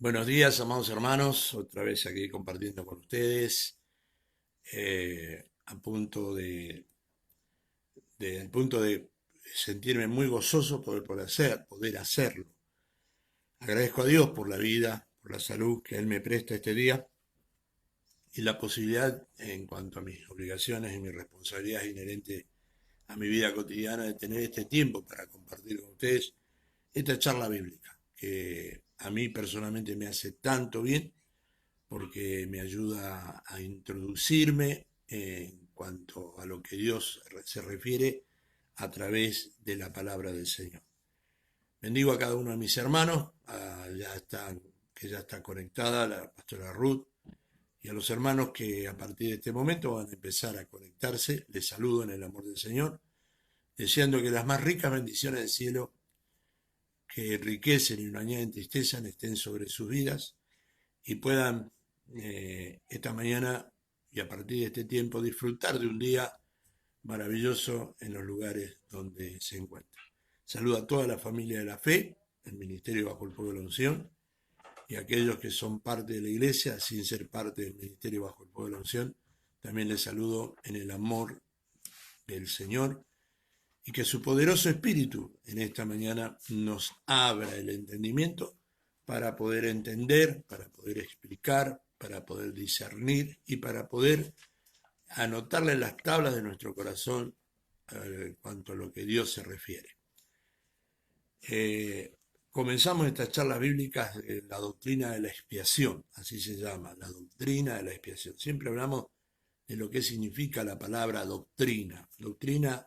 Buenos días, amados hermanos, otra vez aquí compartiendo con ustedes, a punto de sentirme muy gozoso poder hacerlo. Agradezco a Dios por la vida, por la salud que Él me presta este día y la posibilidad en cuanto a mis obligaciones y mis responsabilidades inherentes a mi vida cotidiana de tener este tiempo para compartir con ustedes esta charla bíblica que a mí personalmente me hace tanto bien porque me ayuda a introducirme en cuanto a lo que Dios se refiere a través de la palabra del Señor. Bendigo a cada uno de mis hermanos, que ya está conectada, la pastora Ruth, y a los hermanos que a partir de este momento van a empezar a conectarse. Les saludo en el amor del Señor, deseando que las más ricas bendiciones del cielo, que enriquecen y no añaden tristeza, estén sobre sus vidas y puedan esta mañana y a partir de este tiempo disfrutar de un día maravilloso en los lugares donde se encuentran. Saludo a toda la familia de la fe, el Ministerio Bajo el Fuego de la Unción, y a aquellos que son parte de la iglesia sin ser parte del Ministerio Bajo el Fuego de la Unción. También les saludo en el amor del Señor y que su poderoso espíritu en esta mañana nos abra el entendimiento para poder entender, para poder explicar, para poder discernir y para poder anotarle en las tablas de nuestro corazón en cuanto a lo que Dios se refiere. Comenzamos estas charlas bíblicas de la doctrina de la expiación, así se llama, la doctrina de la expiación. Siempre hablamos de lo que significa la palabra doctrina. Doctrina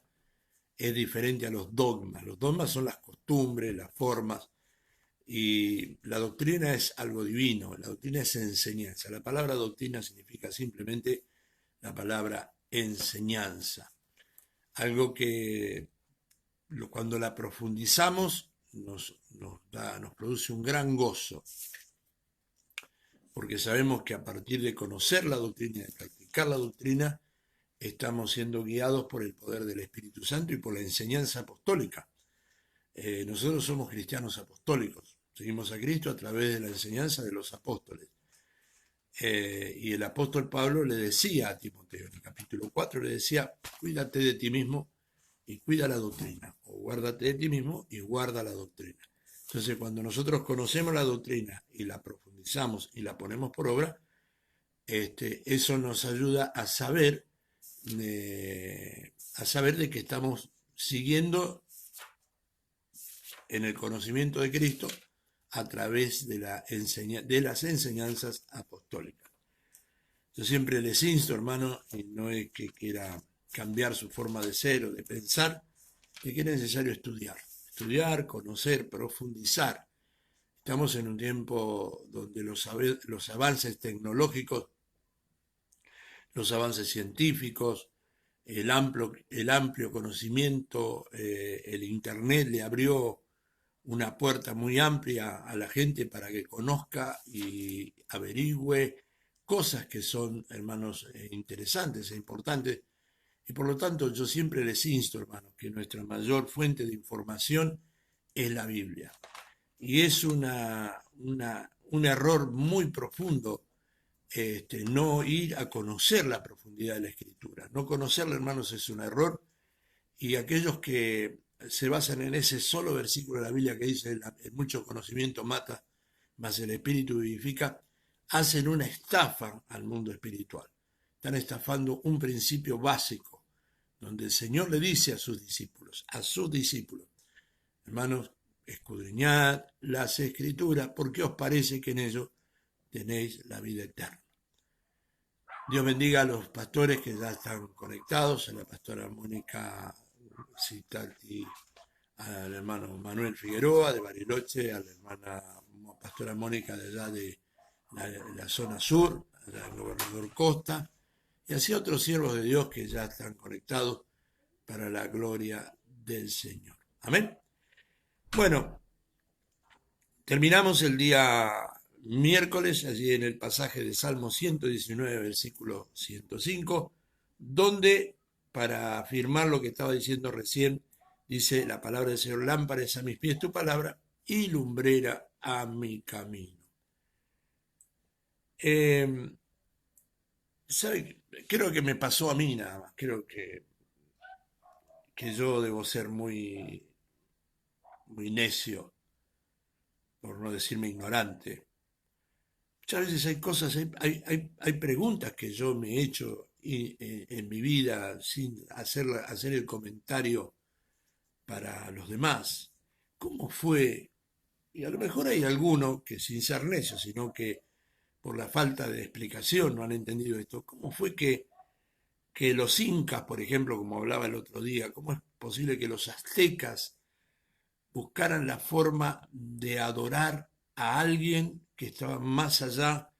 es diferente a los dogmas. Los dogmas son las costumbres, las formas, y la doctrina es algo divino, la doctrina es enseñanza. La palabra doctrina significa simplemente la palabra enseñanza. Algo que cuando la profundizamos nos produce un gran gozo, porque sabemos que a partir de conocer la doctrina y de practicar la doctrina, estamos siendo guiados por el poder del Espíritu Santo y por la enseñanza apostólica. Nosotros somos cristianos apostólicos, seguimos a Cristo a través de la enseñanza de los apóstoles. Y el apóstol Pablo le decía a Timoteo, en el capítulo 4, le decía, cuídate de ti mismo y cuida la doctrina, o guárdate de ti mismo y guarda la doctrina. Entonces, cuando nosotros conocemos la doctrina y la profundizamos y la ponemos por obra, eso nos ayuda a saber de que estamos siguiendo en el conocimiento de Cristo a través de las enseñanzas apostólicas. Yo siempre les insto, hermano, y no es que quiera cambiar su forma de ser o de pensar, de que es necesario estudiar, conocer, profundizar. Estamos en un tiempo donde los avances tecnológicos, los avances científicos, el amplio conocimiento, el Internet le abrió una puerta muy amplia a la gente para que conozca y averigüe cosas que son, hermanos, interesantes e importantes. Y por lo tanto yo siempre les insto, hermanos, que nuestra mayor fuente de información es la Biblia. Y es un error muy profundo no ir a conocer la profundidad de la Escritura. No conocerla, hermanos, es un error. Y aquellos que se basan en ese solo versículo de la Biblia que dice, el mucho conocimiento mata, mas el espíritu vivifica, hacen una estafa al mundo espiritual. Están estafando un principio básico, donde el Señor le dice a sus discípulos, hermanos, escudriñad las escrituras, porque os parece que en ello tenéis la vida eterna. Dios bendiga a los pastores que ya están conectados, a la pastora Mónica Citati, al hermano Manuel Figueroa de Bariloche, a la hermana pastora Mónica de allá de la zona sur, allá el gobernador Costa, y así otros siervos de Dios que ya están conectados para la gloria del Señor. Amén. Bueno, terminamos el día miércoles, allí en el pasaje de Salmo 119, versículo 105, donde, para afirmar lo que estaba diciendo recién, dice la palabra del Señor, lámpara es a mis pies tu palabra y lumbrera a mi camino. ¿Sabe? Creo que me pasó a mí nada más. Creo que yo debo ser muy necio, por no decirme ignorante. Muchas veces hay cosas, hay preguntas que yo me he hecho en mi vida sin hacer el comentario para los demás. ¿Cómo fue? Y a lo mejor hay alguno que sin ser necio, sino que por la falta de explicación no han entendido esto. ¿Cómo fue que los incas, por ejemplo, como hablaba el otro día, cómo es posible que los aztecas buscaran la forma de adorar a alguien que estaba más allá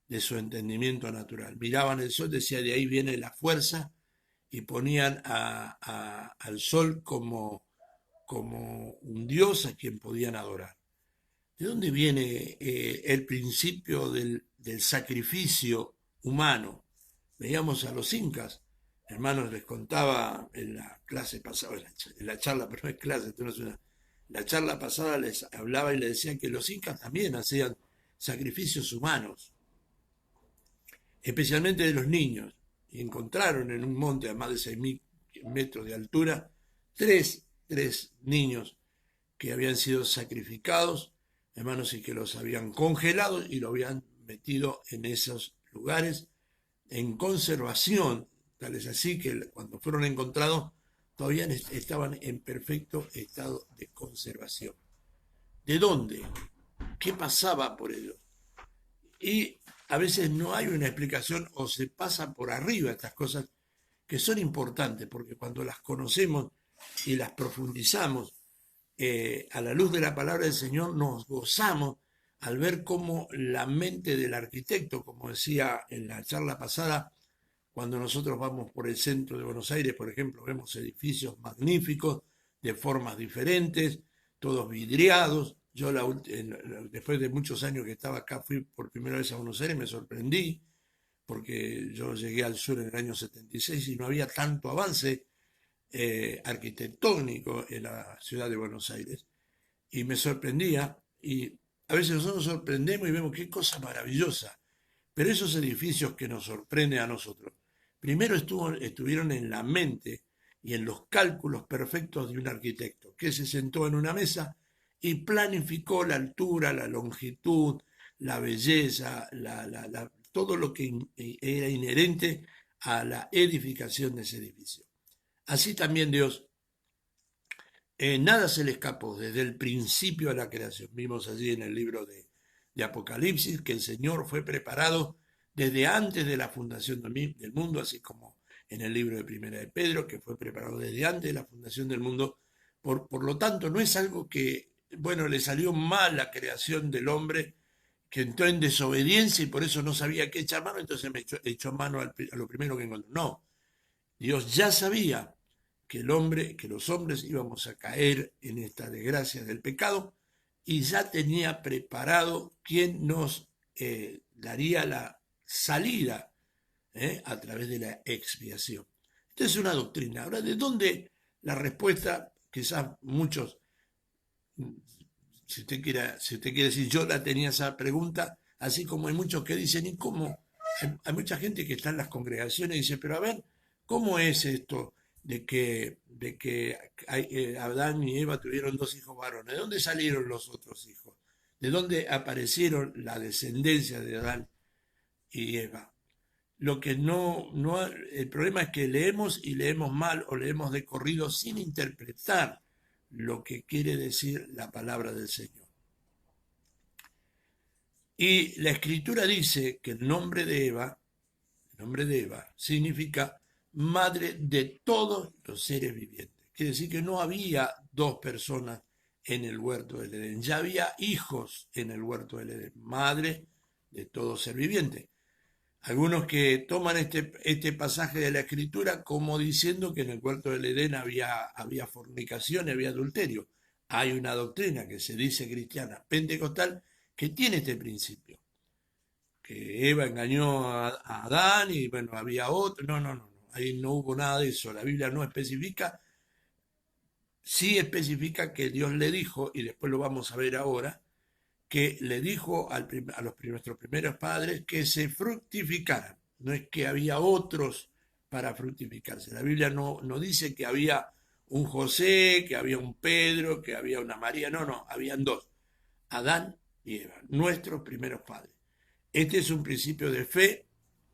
de su entendimiento natural? Miraban el sol, decía, de ahí viene la fuerza, y ponían al sol como un dios a quien podían adorar. ¿De dónde viene el principio del sacrificio humano? Veíamos a los incas, hermanos, les contaba en la clase pasada, en la charla, pero no es clase, esto no es una, la charla pasada les hablaba y les decía que los incas también hacían sacrificios humanos, especialmente de los niños, y encontraron en un monte a más de 6.000 metros de altura tres niños que habían sido sacrificados, hermanos, y que los habían congelado y lo habían metido en esos lugares en conservación, tal es así que cuando fueron encontrados todavía estaban en perfecto estado de conservación. ¿De dónde? ¿Qué pasaba por ellos? Y a veces no hay una explicación o se pasa por arriba estas cosas que son importantes, porque cuando las conocemos y las profundizamos a la luz de la palabra del Señor, nos gozamos al ver cómo la mente del arquitecto, como decía en la charla pasada, cuando nosotros vamos por el centro de Buenos Aires, por ejemplo, vemos edificios magníficos, de formas diferentes, todos vidriados. Yo después de muchos años que estaba acá, fui por primera vez a Buenos Aires, me sorprendí, porque yo llegué al sur en el año 76 y no había tanto avance arquitectónico en la ciudad de Buenos Aires. Y me sorprendía, y a veces nosotros nos sorprendemos y vemos qué cosa maravillosa. Pero esos edificios que nos sorprenden a nosotros, primero estuvieron en la mente y en los cálculos perfectos de un arquitecto, que se sentó en una mesa y planificó la altura, la longitud, la belleza, todo lo que era inherente a la edificación de ese edificio. Así también Dios, nada se le escapó desde el principio de la creación. Vimos allí en el libro de Apocalipsis que el Señor fue preparado desde antes de la fundación del mundo, así como en el libro de Primera de Pedro, que fue preparado desde antes de la fundación del mundo. Por lo tanto, no es algo que, bueno, le salió mal la creación del hombre, que entró en desobediencia y por eso no sabía qué echar mano, entonces echó mano a lo primero que encontró. No, Dios ya sabía que los hombres íbamos a caer en esta desgracia del pecado y ya tenía preparado quién nos daría la salida a través de la expiación. Esta es una doctrina. Ahora, ¿de dónde la respuesta? Quizás muchos, si usted quiere decir, yo la tenía esa pregunta, así como hay muchos que dicen, ¿y cómo? Hay mucha gente que está en las congregaciones y dice, pero a ver, ¿cómo es esto de que Adán y Eva tuvieron dos hijos varones? ¿De dónde salieron los otros hijos? ¿De dónde aparecieron la descendencia de Adán y Eva? Lo que el problema es que leemos y leemos mal o leemos de corrido sin interpretar lo que quiere decir la palabra del Señor. Y la escritura dice que el nombre de Eva significa madre de todos los seres vivientes. Quiere decir que no había dos personas en el huerto del Edén, ya había hijos en el huerto del Edén, madre de todo ser viviente. Algunos que toman este pasaje de la escritura como diciendo que en el huerto del Edén había fornicación, había adulterio. Hay una doctrina que se dice cristiana pentecostal que tiene este principio, que Eva engañó a Adán y bueno, había otro. No, ahí no hubo nada de eso. La Biblia no especifica, sí especifica que Dios le dijo, y después lo vamos a ver ahora, que le dijo a nuestros primeros padres que se fructificaran. No es que había otros para fructificarse. La Biblia no dice que había un José, que había un Pedro, que había una María. No, habían dos. Adán y Eva, nuestros primeros padres. Este es un principio de fe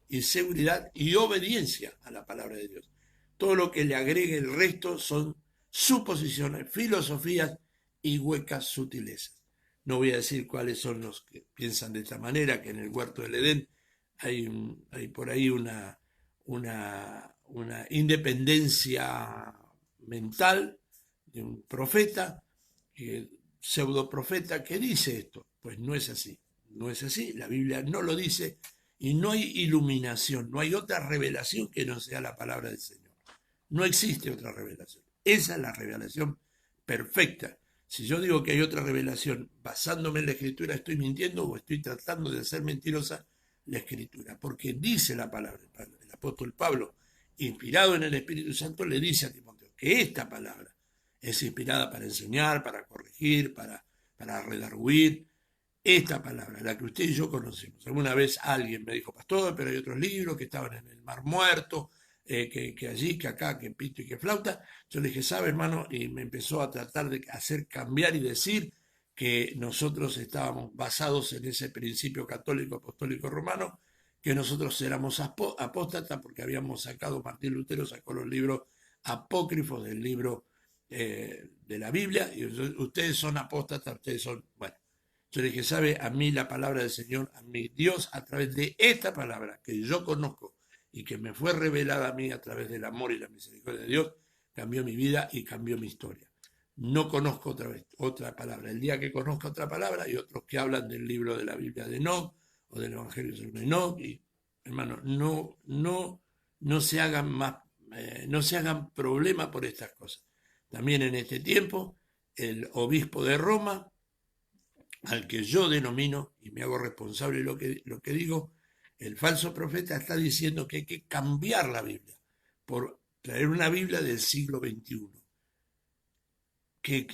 y seguridad y obediencia a la palabra de Dios. Todo lo que le agregue el resto son suposiciones, filosofías y huecas sutilezas. No voy a decir cuáles son los que piensan de esta manera, que en el huerto del Edén hay por ahí una independencia mental de un profeta, pseudo profeta, que dice esto. Pues no es así, no es así, la Biblia no lo dice y no hay iluminación, no hay otra revelación que no sea la palabra del Señor. No existe otra revelación. Esa es la revelación perfecta. Si yo digo que hay otra revelación basándome en la Escritura, estoy mintiendo o estoy tratando de hacer mentirosa la Escritura. Porque dice la palabra, el apóstol Pablo, inspirado en el Espíritu Santo, le dice a Timoteo que esta palabra es inspirada para enseñar, para corregir, para redarguir. Esta palabra, la que usted y yo conocemos. Alguna vez alguien me dijo, pastor, pero hay otros libros que estaban en el Mar Muerto, que allí, que acá, que pito y que flauta. Yo le dije, ¿sabe, hermano? Y me empezó a tratar de hacer cambiar y decir que nosotros estábamos basados en ese principio católico, apostólico, romano, que nosotros éramos apóstatas porque habíamos sacado, Martín Lutero sacó los libros apócrifos del libro de la Biblia, y ustedes son apóstatas, ustedes son, bueno. Yo le dije, ¿sabe? A mí la palabra del Señor, a mi Dios, a través de esta palabra que yo conozco y que me fue revelada a mí a través del amor y la misericordia de Dios, cambió mi vida y cambió mi historia. No conozco otra palabra. El día que conozca otra palabra, hay otros que hablan del libro de la Biblia de Enoch o del Evangelio de Enoch. Y, hermano, no se hagan más, no se hagan problema por estas cosas. También en este tiempo, el obispo de Roma, al que yo denomino, y me hago responsable de lo que digo, el falso profeta está diciendo que hay que cambiar la Biblia por traer una Biblia del siglo XXI. Que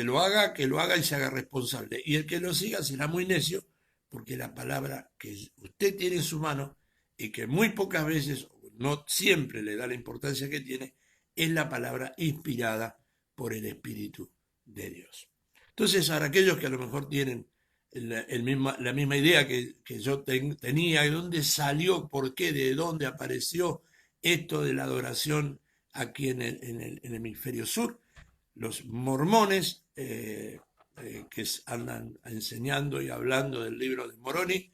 lo haga y se haga responsable. Y el que lo siga será muy necio, porque la palabra que usted tiene en su mano y que muy pocas veces, no siempre le da la importancia que tiene, es la palabra inspirada por el Espíritu de Dios. Entonces, para aquellos que a lo mejor tienen la misma idea que yo tenía, de dónde salió, por qué, de dónde apareció esto de la adoración aquí en el hemisferio sur, los mormones que andan enseñando y hablando del libro de Moroni,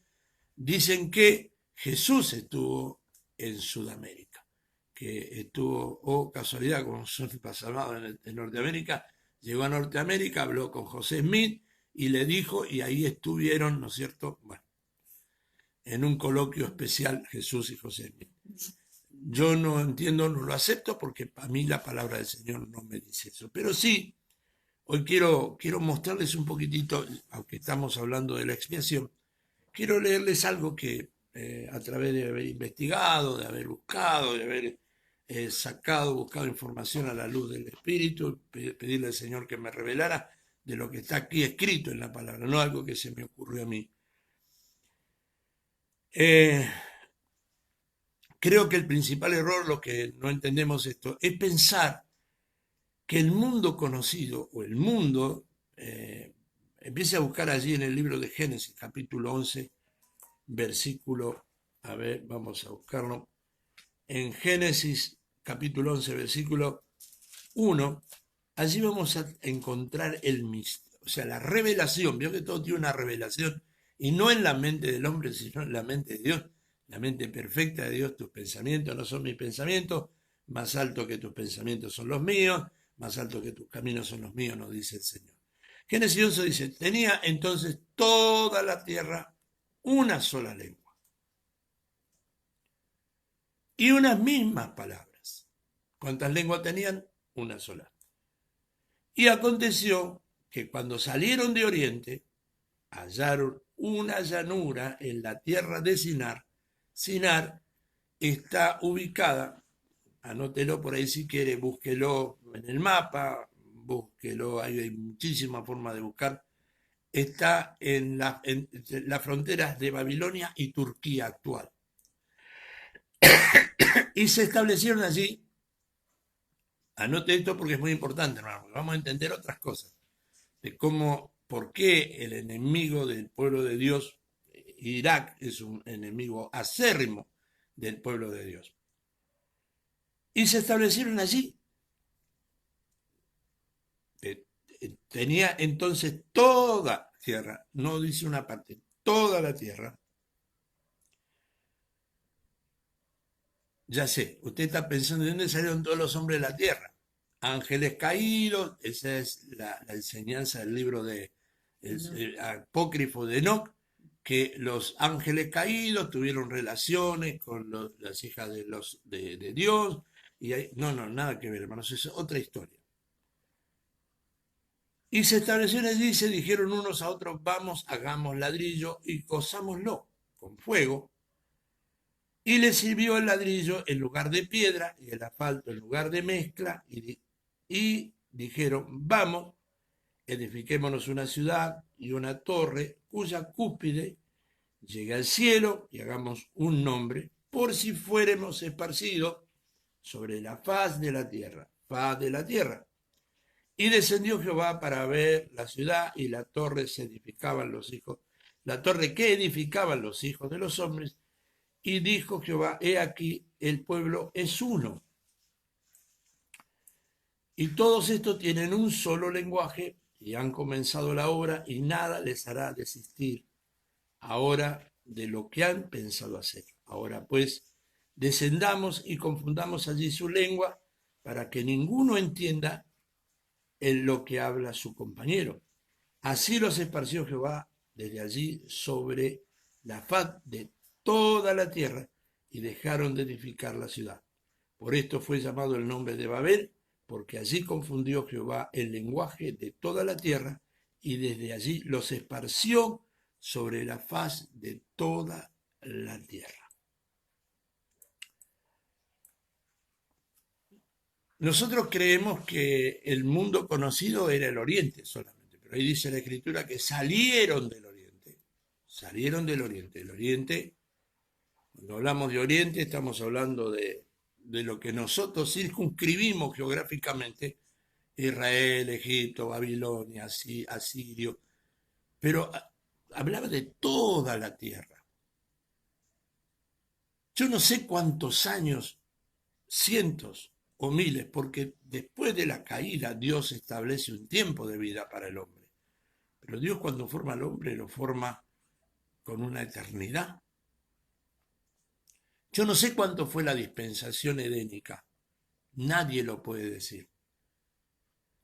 dicen que Jesús estuvo en Sudamérica, que estuvo, casualidad, como son pasados en Norteamérica, llegó a Norteamérica, habló con José Smith y le dijo, y ahí estuvieron, ¿no es cierto? Bueno, en un coloquio especial Jesús y José Smith. Yo no entiendo, no lo acepto, porque para mí la palabra del Señor no me dice eso. Pero sí, hoy quiero mostrarles un poquitito, aunque estamos hablando de la expiación, quiero leerles algo que a través de haber investigado, de haber buscado, de haber buscado información a la luz del Espíritu, pedirle al Señor que me revelara de lo que está aquí escrito en la palabra, no algo que se me ocurrió a mí. Creo que el principal error, lo que no entendemos esto, es pensar que el mundo conocido o el mundo, empiece a buscar allí en el libro de Génesis, capítulo 11, versículo, a ver, vamos a buscarlo, en Génesis, capítulo 11, versículo 1, allí vamos a encontrar el misterio, o sea, la revelación. Veo que todo tiene una revelación, y no en la mente del hombre, sino en la mente de Dios, la mente perfecta de Dios. Tus pensamientos no son mis pensamientos, más alto que tus pensamientos son los míos, más alto que tus caminos son los míos, nos dice el Señor. Génesis 11 dice, tenía entonces toda la tierra una sola lengua y unas mismas palabras. ¿Cuántas lenguas tenían? Una sola. Y aconteció que cuando salieron de Oriente, hallaron una llanura en la tierra de Sinar. Sinar está ubicada, anótelo por ahí si quiere, búsquelo en el mapa, búsquelo, hay muchísimas formas de buscar está en las fronteras de Babilonia y Turquía actual. Y se establecieron allí, anote esto porque es muy importante, hermano, porque vamos a entender otras cosas, de cómo, por qué el enemigo del pueblo de Dios, Irak, es un enemigo acérrimo del pueblo de Dios. Y se establecieron allí. Tenía entonces toda tierra, no dice una parte, toda la tierra. Ya sé, usted está pensando de dónde salieron todos los hombres de la tierra. Ángeles caídos, esa es la enseñanza del libro de el apócrifo de Enoc, que los ángeles caídos tuvieron relaciones con las hijas de Dios. Y no, nada que ver, hermanos, es otra historia. Y se establecieron allí y se dijeron unos a otros, vamos, hagamos ladrillo y cozámoslo con fuego. Y le sirvió el ladrillo en lugar de piedra y el asfalto en lugar de mezcla. Y dijeron, vamos, edifiquémonos una ciudad y una torre cuya cúspide llegue al cielo y hagamos un nombre por si fuéramos esparcidos sobre la faz de la tierra. Faz de la tierra. Y descendió Jehová para ver la ciudad y la torre se edificaban los hijos, la torre que edificaban los hijos de los hombres. Y dijo Jehová, he aquí, el pueblo es uno. Y todos estos tienen un solo lenguaje y han comenzado la obra y nada les hará desistir ahora de lo que han pensado hacer. Ahora pues, descendamos y confundamos allí su lengua para que ninguno entienda en lo que habla su compañero. Así los esparció Jehová desde allí sobre la faz de toda la tierra y dejaron de edificar la ciudad. Por esto fue llamado el nombre de Babel, porque allí confundió Jehová el lenguaje de toda la tierra y desde allí los esparció sobre la faz de toda la tierra. Nosotros creemos que el mundo conocido era el Oriente solamente, pero ahí dice la Escritura que salieron del Oriente. Salieron del Oriente. El Oriente, cuando hablamos de Oriente, estamos hablando de lo que nosotros circunscribimos geográficamente, Israel, Egipto, Babilonia, Asirio, pero hablaba de toda la tierra. Yo no sé cuántos años, cientos o miles, porque después de la caída Dios establece un tiempo de vida para el hombre. Pero Dios cuando forma al hombre lo forma con una eternidad. Yo no sé cuánto fue la dispensación edénica. Nadie lo puede decir.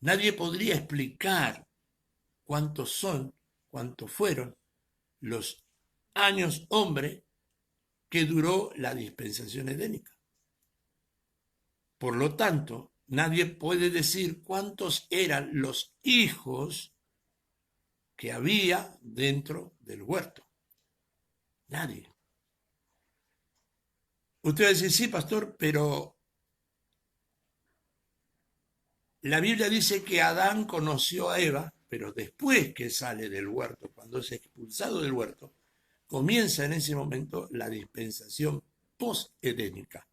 Nadie podría explicar cuántos fueron los años hombre que duró la dispensación edénica. Por lo tanto, nadie puede decir cuántos eran los hijos que había dentro del huerto. Nadie. Usted va a decir, sí, pastor, pero la Biblia dice que Adán conoció a Eva, pero después que sale del huerto, cuando es expulsado del huerto, comienza en ese momento la dispensación post-edénica.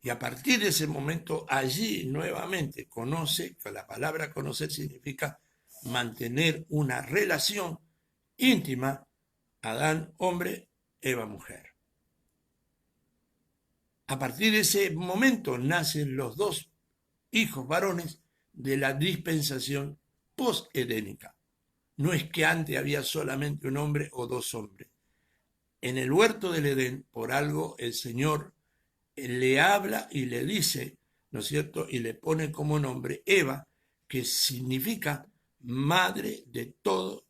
Y a partir de ese momento, allí nuevamente conoce, que la palabra conocer significa mantener una relación íntima, Adán hombre, Eva mujer. A partir de ese momento nacen los dos hijos varones de la dispensación post-edénica. No es que antes había solamente un hombre o dos hombres. En el huerto del Edén, por algo el Señor le habla y le dice, ¿no es cierto? Y le pone como nombre Eva, que significa madre de todos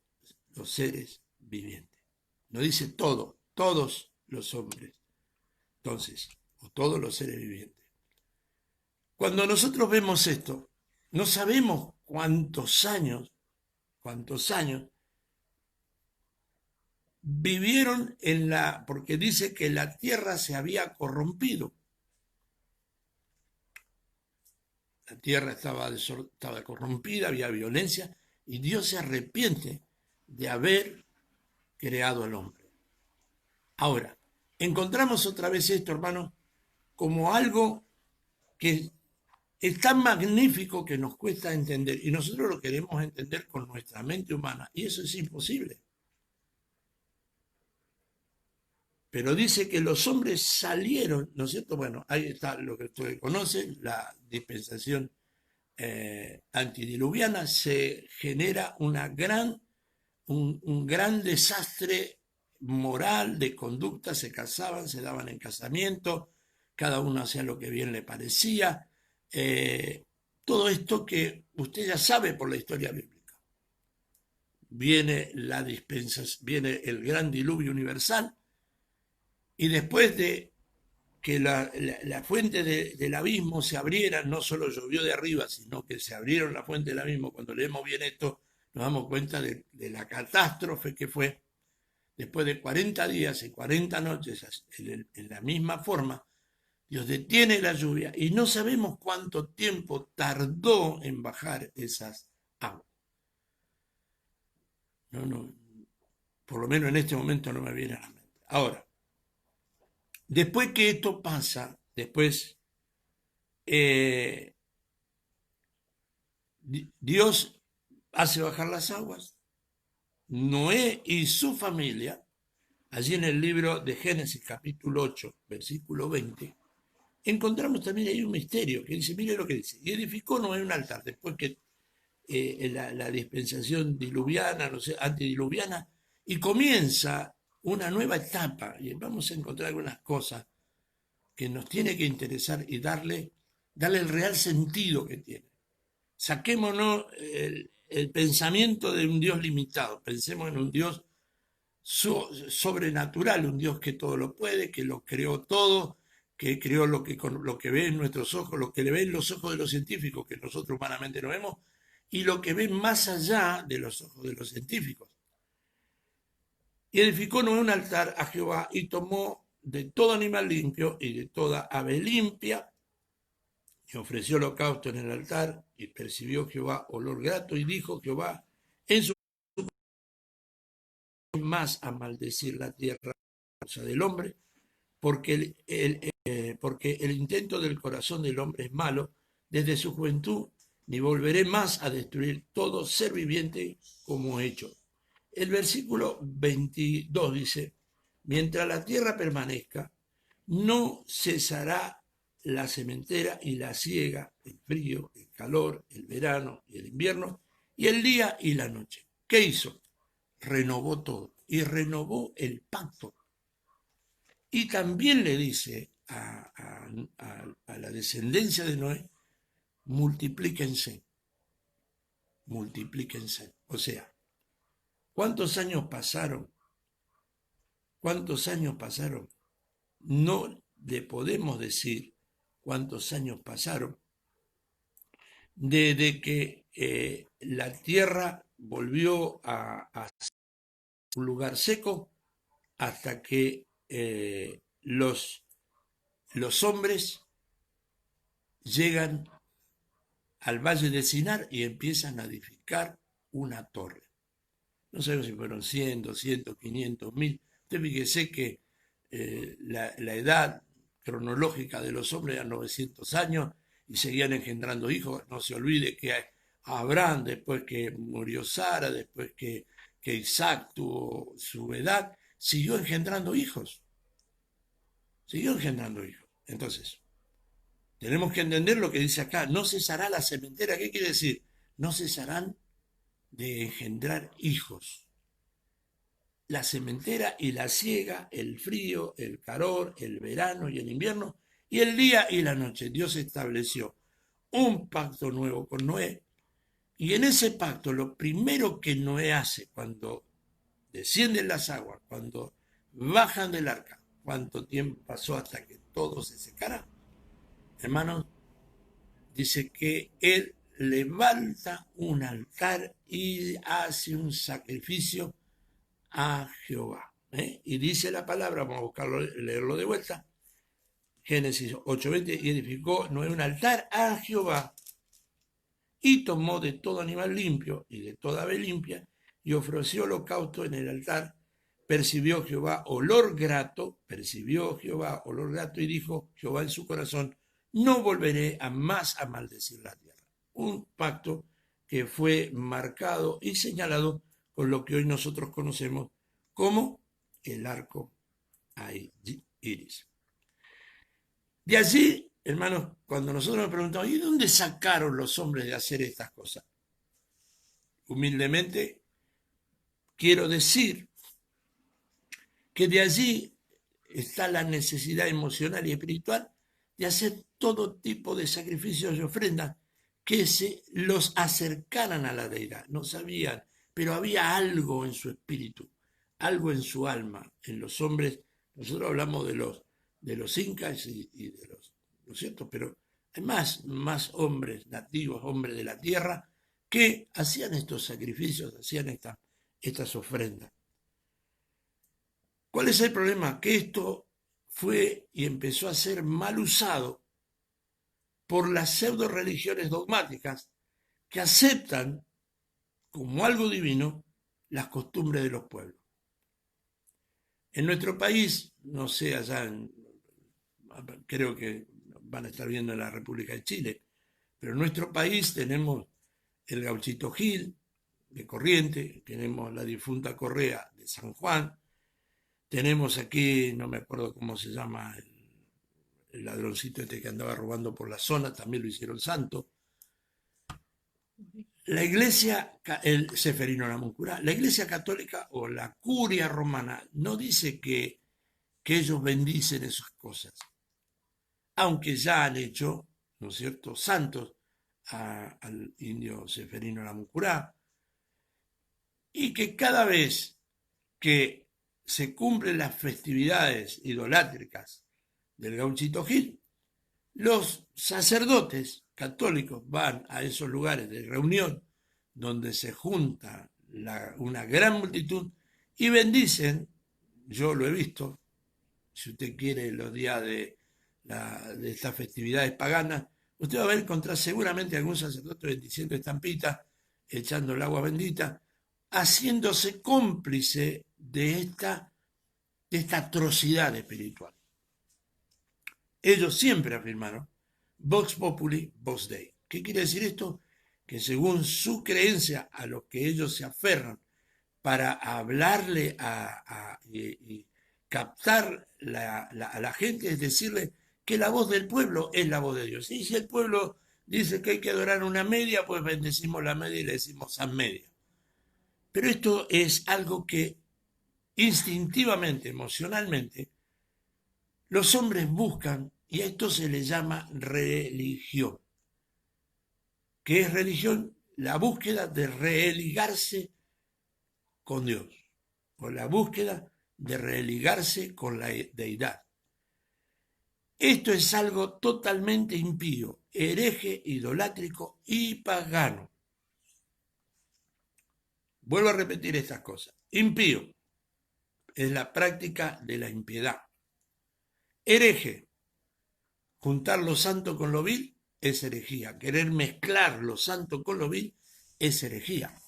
los seres vivientes. No dice todo, todos los hombres. Entonces, o todos los seres vivientes. Cuando nosotros vemos esto, no sabemos cuántos años vivieron porque dice que la tierra se había corrompido. La tierra estaba corrompida, había violencia, y Dios se arrepiente de haber creado al hombre. Ahora, encontramos otra vez esto, hermano, como algo que es tan magnífico que nos cuesta entender, y nosotros lo queremos entender con nuestra mente humana, y eso es imposible. Pero dice que los hombres salieron, ¿no es cierto? Bueno, ahí está lo que ustedes conocen, la dispensación antidiluviana. Se genera un gran desastre moral de conducta, se casaban, se daban en casamiento, cada uno hacía lo que bien le parecía. Todo esto que usted ya sabe por la historia bíblica. Viene la dispensación, viene el gran diluvio universal, y después de que la fuente del abismo se abriera, no solo llovió de arriba, sino que se abrieron la fuente del abismo. Cuando leemos bien esto, nos damos cuenta de la catástrofe que fue. Después de 40 días y 40 noches, en la misma forma, Dios detiene la lluvia y no sabemos cuánto tiempo tardó en bajar esas aguas. No, por lo menos en este momento no me viene a la mente. Ahora, después que esto pasa, después Dios hace bajar las aguas. Noé y su familia, allí en el libro de Génesis capítulo 8, versículo 20, encontramos también ahí un misterio que dice, mire lo que dice, y edificó Noé un altar, después que la dispensación diluviana, no sé, antediluviana, y comienza una nueva etapa, y vamos a encontrar algunas cosas que nos tiene que interesar y darle el real sentido que tiene. Saquémonos el pensamiento de un Dios limitado, pensemos en un Dios sobrenatural, un Dios que todo lo puede, que lo creó todo, que creó lo que ve en nuestros ojos, lo que le ven los ojos de los científicos, que nosotros humanamente no vemos, y lo que ve más allá de los ojos de los científicos. Y edificó Noé un altar a Jehová y tomó de todo animal limpio y de toda ave limpia, y ofreció holocausto en el altar, y percibió Jehová olor grato, y dijo Jehová en su más a maldecir la tierra a causa del hombre, porque el intento del corazón del hombre es malo desde su juventud, ni volveré más a destruir todo ser viviente como he hecho. El versículo 22 dice, mientras la tierra permanezca, no cesará la sementera y la siega, el frío, el calor, el verano y el invierno, y el día y la noche. ¿Qué hizo? Renovó todo y renovó el pacto. Y también le dice a la descendencia de Noé, multiplíquense, multiplíquense. O sea, ¿cuántos años pasaron? ¿Cuántos años pasaron? No le podemos decir cuántos años pasaron desde que la tierra volvió a un lugar seco hasta que los hombres llegan al valle de Sinar y empiezan a edificar una torre. No sabemos si fueron 100, 200, 500, 1000. Usted fíjese que la edad cronológica de los hombres era 900 años y seguían engendrando hijos. No se olvide que Abraham, después que murió Sara, después que Isaac tuvo su edad, siguió engendrando hijos. Siguió engendrando hijos. Entonces, tenemos que entender lo que dice acá. No cesará la sementera. ¿Qué quiere decir? No cesarán de engendrar hijos. La sementera y la siega, el frío, el calor, el verano y el invierno, y el día y la noche. Dios estableció un pacto nuevo con Noé, y en ese pacto lo primero que Noé hace cuando descienden las aguas, cuando bajan del arca, cuánto tiempo pasó hasta que todo se secara, hermanos, dice que él levanta un altar y hace un sacrificio a Jehová. Y dice la palabra, vamos a buscarlo, leerlo de vuelta, Génesis 8:20, y edificó Noé un altar a Jehová, y tomó de todo animal limpio y de toda ave limpia, y ofreció holocausto en el altar. Percibió Jehová olor grato y dijo Jehová en su corazón, no volveré a más a maldecir la tierra. Un pacto que fue marcado y señalado con lo que hoy nosotros conocemos como el arco iris. De allí, hermanos, cuando nosotros nos preguntamos, ¿y dónde sacaron los hombres de hacer estas cosas? Humildemente, quiero decir que de allí está la necesidad emocional y espiritual de hacer todo tipo de sacrificios y ofrendas que se los acercaran a la deidad. No sabían, pero había algo en su espíritu, algo en su alma, en los hombres. Nosotros hablamos de los incas y de los, ¿no es cierto? Pero hay más hombres nativos, hombres de la tierra, que hacían estos sacrificios, hacían estas ofrendas. ¿Cuál es el problema? Que esto fue y empezó a ser mal usado por las pseudo religiones dogmáticas que aceptan como algo divino las costumbres de los pueblos. En nuestro país, no sé, creo que van a estar viendo en la República de Chile, pero en nuestro país tenemos el Gauchito Gil de Corrientes, tenemos la difunta Correa de San Juan, tenemos aquí, no me acuerdo cómo se llama, el ladroncito este que andaba robando por la zona, también lo hicieron santo. La iglesia, el Ceferino Namuncurá, la iglesia católica o la curia romana no dice que ellos bendicen esas cosas, aunque ya han hecho, ¿no es cierto?, santos al indio Ceferino Namuncurá, y que cada vez que se cumplen las festividades idolátricas del Gauchito Gil, los sacerdotes católicos van a esos lugares de reunión donde se junta una gran multitud y bendicen, yo lo he visto, si usted quiere los días de estas festividades paganas, usted va a encontrar seguramente algún sacerdote bendiciendo estampitas, echando el agua bendita, haciéndose cómplice de esta atrocidad espiritual. Ellos siempre afirmaron, Vox Populi, Vox Dei. ¿Qué quiere decir esto? Que según su creencia a lo que ellos se aferran para hablarle y captar a la gente, es decirle que la voz del pueblo es la voz de Dios. Y si el pueblo dice que hay que adorar una media, pues bendecimos la media y le decimos San Media. Pero esto es algo que instintivamente, emocionalmente, los hombres buscan, y a esto se le llama religión. ¿Qué es religión? La búsqueda de religarse con Dios, o la búsqueda de religarse con la deidad. Esto es algo totalmente impío, hereje, idolátrico y pagano. Vuelvo a repetir estas cosas. Impío es la práctica de la impiedad. Hereje, juntar lo santo con lo vil, es herejía. Querer mezclar lo santo con lo vil es herejía.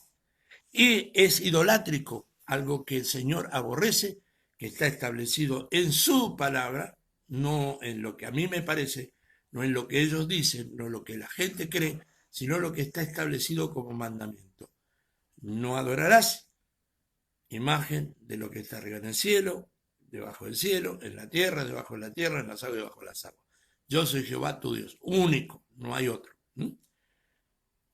Y es idolátrico, algo que el Señor aborrece, que está establecido en su palabra, no en lo que a mí me parece, no en lo que ellos dicen, no en lo que la gente cree, sino lo que está establecido como mandamiento. No adorarás imagen de lo que está arriba en el cielo, debajo del cielo, en la tierra, debajo de la tierra, en las aguas, debajo de las aguas. Yo soy Jehová tu Dios, único, no hay otro.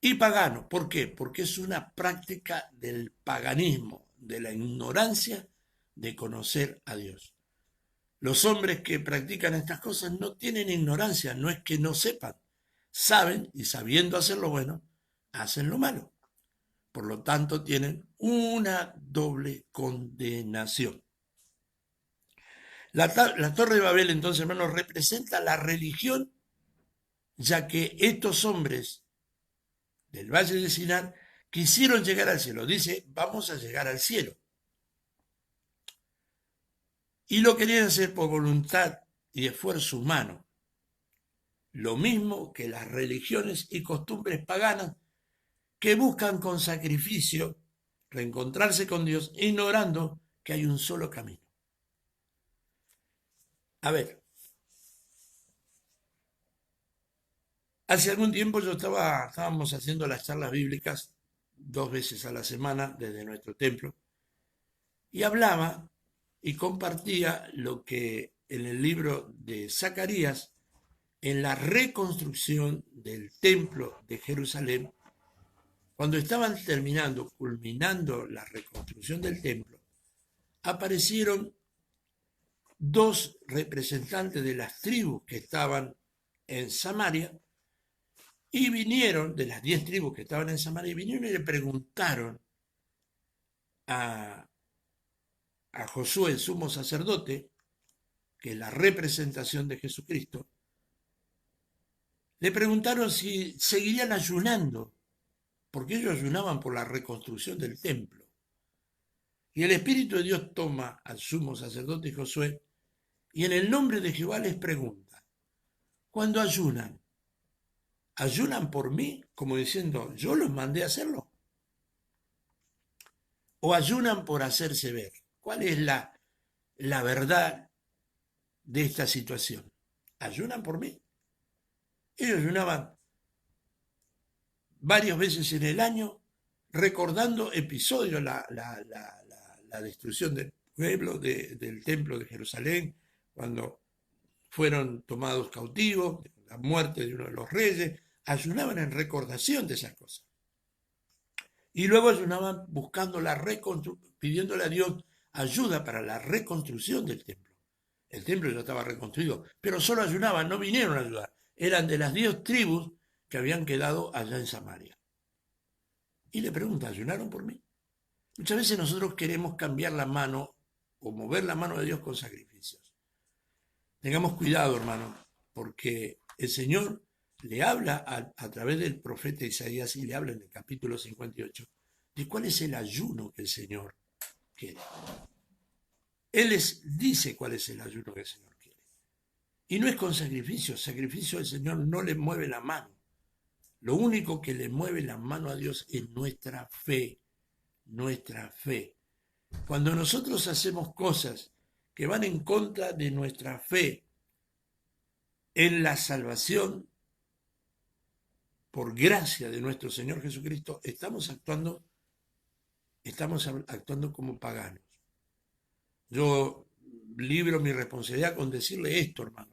Y pagano, ¿por qué? Porque es una práctica del paganismo, de la ignorancia de conocer a Dios. Los hombres que practican estas cosas no tienen ignorancia, no es que no sepan, saben y sabiendo hacer lo bueno, hacen lo malo. Por lo tanto, tienen una doble condenación. La Torre de Babel, entonces, hermanos, representa la religión, ya que estos hombres del Valle de Sinar quisieron llegar al cielo. Dice, vamos a llegar al cielo. Y lo querían hacer por voluntad y esfuerzo humano. Lo mismo que las religiones y costumbres paganas que buscan con sacrificio reencontrarse con Dios, ignorando que hay un solo camino. A ver, hace algún tiempo estábamos haciendo las charlas bíblicas 2 veces a la semana desde nuestro templo, y hablaba y compartía lo que en el libro de Zacarías, en la reconstrucción del templo de Jerusalén, cuando estaban culminando la reconstrucción del templo, aparecieron 2 representantes de las tribus que estaban en Samaria, y vinieron, de las 10 tribus que estaban en Samaria, vinieron y le preguntaron a Josué, el sumo sacerdote, que es la representación de Jesucristo, le preguntaron si seguirían ayunando, porque ellos ayunaban por la reconstrucción del templo. Y el Espíritu de Dios toma al sumo sacerdote Josué y en el nombre de Jehová les pregunta: ¿cuándo ayunan? ¿Ayunan por mí, como diciendo, yo los mandé a hacerlo? ¿O ayunan por hacerse ver? ¿Cuál es la verdad de esta situación? ¿Ayunan por mí? Ellos ayunaban varias veces en el año, recordando episodios, la destrucción del pueblo, del templo de Jerusalén, cuando fueron tomados cautivos, la muerte de uno de los reyes, ayunaban en recordación de esas cosas. Y luego ayunaban buscando pidiéndole a Dios ayuda para la reconstrucción del templo. El templo ya estaba reconstruido, pero solo ayunaban, no vinieron a ayudar. Eran de las 10 tribus que habían quedado allá en Samaria. Y le pregunta: ¿ayunaron por mí? Muchas veces nosotros queremos cambiar la mano o mover la mano de Dios con sacrificios. Tengamos cuidado, hermano, porque el Señor le habla a través del profeta Isaías, y le habla en el capítulo 58 de cuál es el ayuno que el Señor quiere. Él les dice cuál es el ayuno que el Señor quiere. Y no es con sacrificio. Sacrificio al Señor no le mueve la mano. Lo único que le mueve la mano a Dios es nuestra fe. Nuestra fe. Cuando nosotros hacemos cosas que van en contra de nuestra fe en la salvación por gracia de nuestro Señor Jesucristo, estamos actuando como paganos. Yo libro mi responsabilidad con decirle esto, hermano.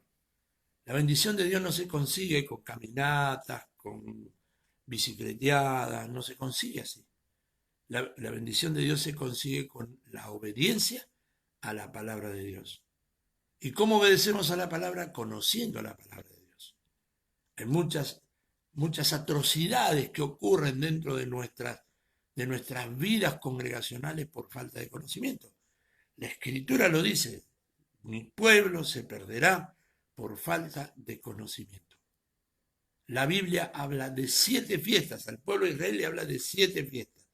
La bendición de Dios no se consigue con caminatas, con bicicleteadas, no se consigue así. La bendición de Dios se consigue con la obediencia a la palabra de Dios. ¿Y cómo obedecemos a la palabra? Conociendo la palabra de Dios. Hay muchas atrocidades que ocurren dentro de nuestras vidas congregacionales por falta de conocimiento. La Escritura lo dice: mi pueblo se perderá por falta de conocimiento. La Biblia habla de 7 fiestas, al pueblo de Israel le habla de 7 fiestas.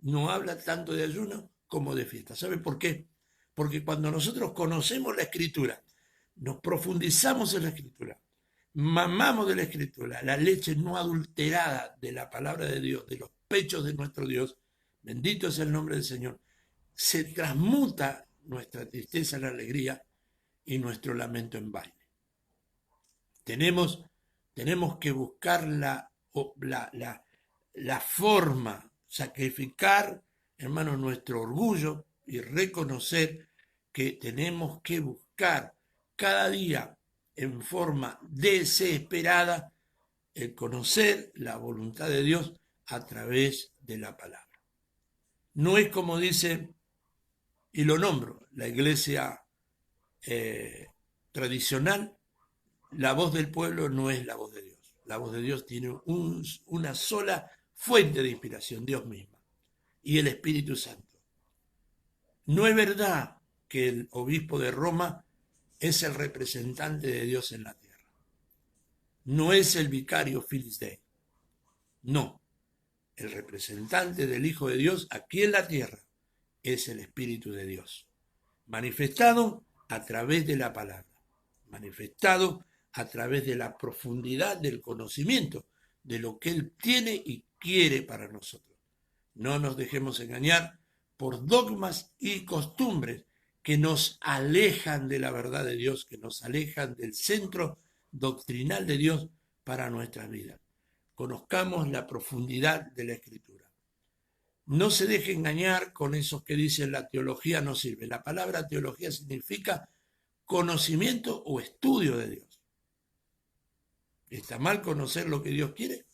No habla tanto de ayuno como de fiesta. ¿Sabe por qué? Porque cuando nosotros conocemos la Escritura, nos profundizamos en la Escritura, mamamos de la Escritura, la leche no adulterada de la palabra de Dios, de los pechos de nuestro Dios, bendito es el nombre del Señor, se transmuta nuestra tristeza en alegría y nuestro lamento en baile. Tenemos que buscar la forma, sacrificar, hermanos, nuestro orgullo y reconocer que tenemos que buscar cada día en forma desesperada el conocer la voluntad de Dios a través de la palabra. No es como dice, y lo nombro, la iglesia tradicional: la voz del pueblo no es la voz de Dios. La voz de Dios tiene una sola fuente de inspiración, Dios mismo, y el Espíritu Santo. No es verdad que el obispo de Roma es el representante de Dios en la tierra. No es el vicario Filis Dei. No. El representante del Hijo de Dios aquí en la tierra es el Espíritu de Dios, manifestado a través de la palabra, manifestado a través de la profundidad del conocimiento de lo que Él tiene y quiere para nosotros. No nos dejemos engañar por dogmas y costumbres que nos alejan de la verdad de Dios, que nos alejan del centro doctrinal de Dios para nuestras vidas. Conozcamos la profundidad de la Escritura. No se deje engañar con esos que dicen la teología no sirve. La palabra teología significa conocimiento o estudio de Dios. ¿Está mal conocer lo que Dios quiere?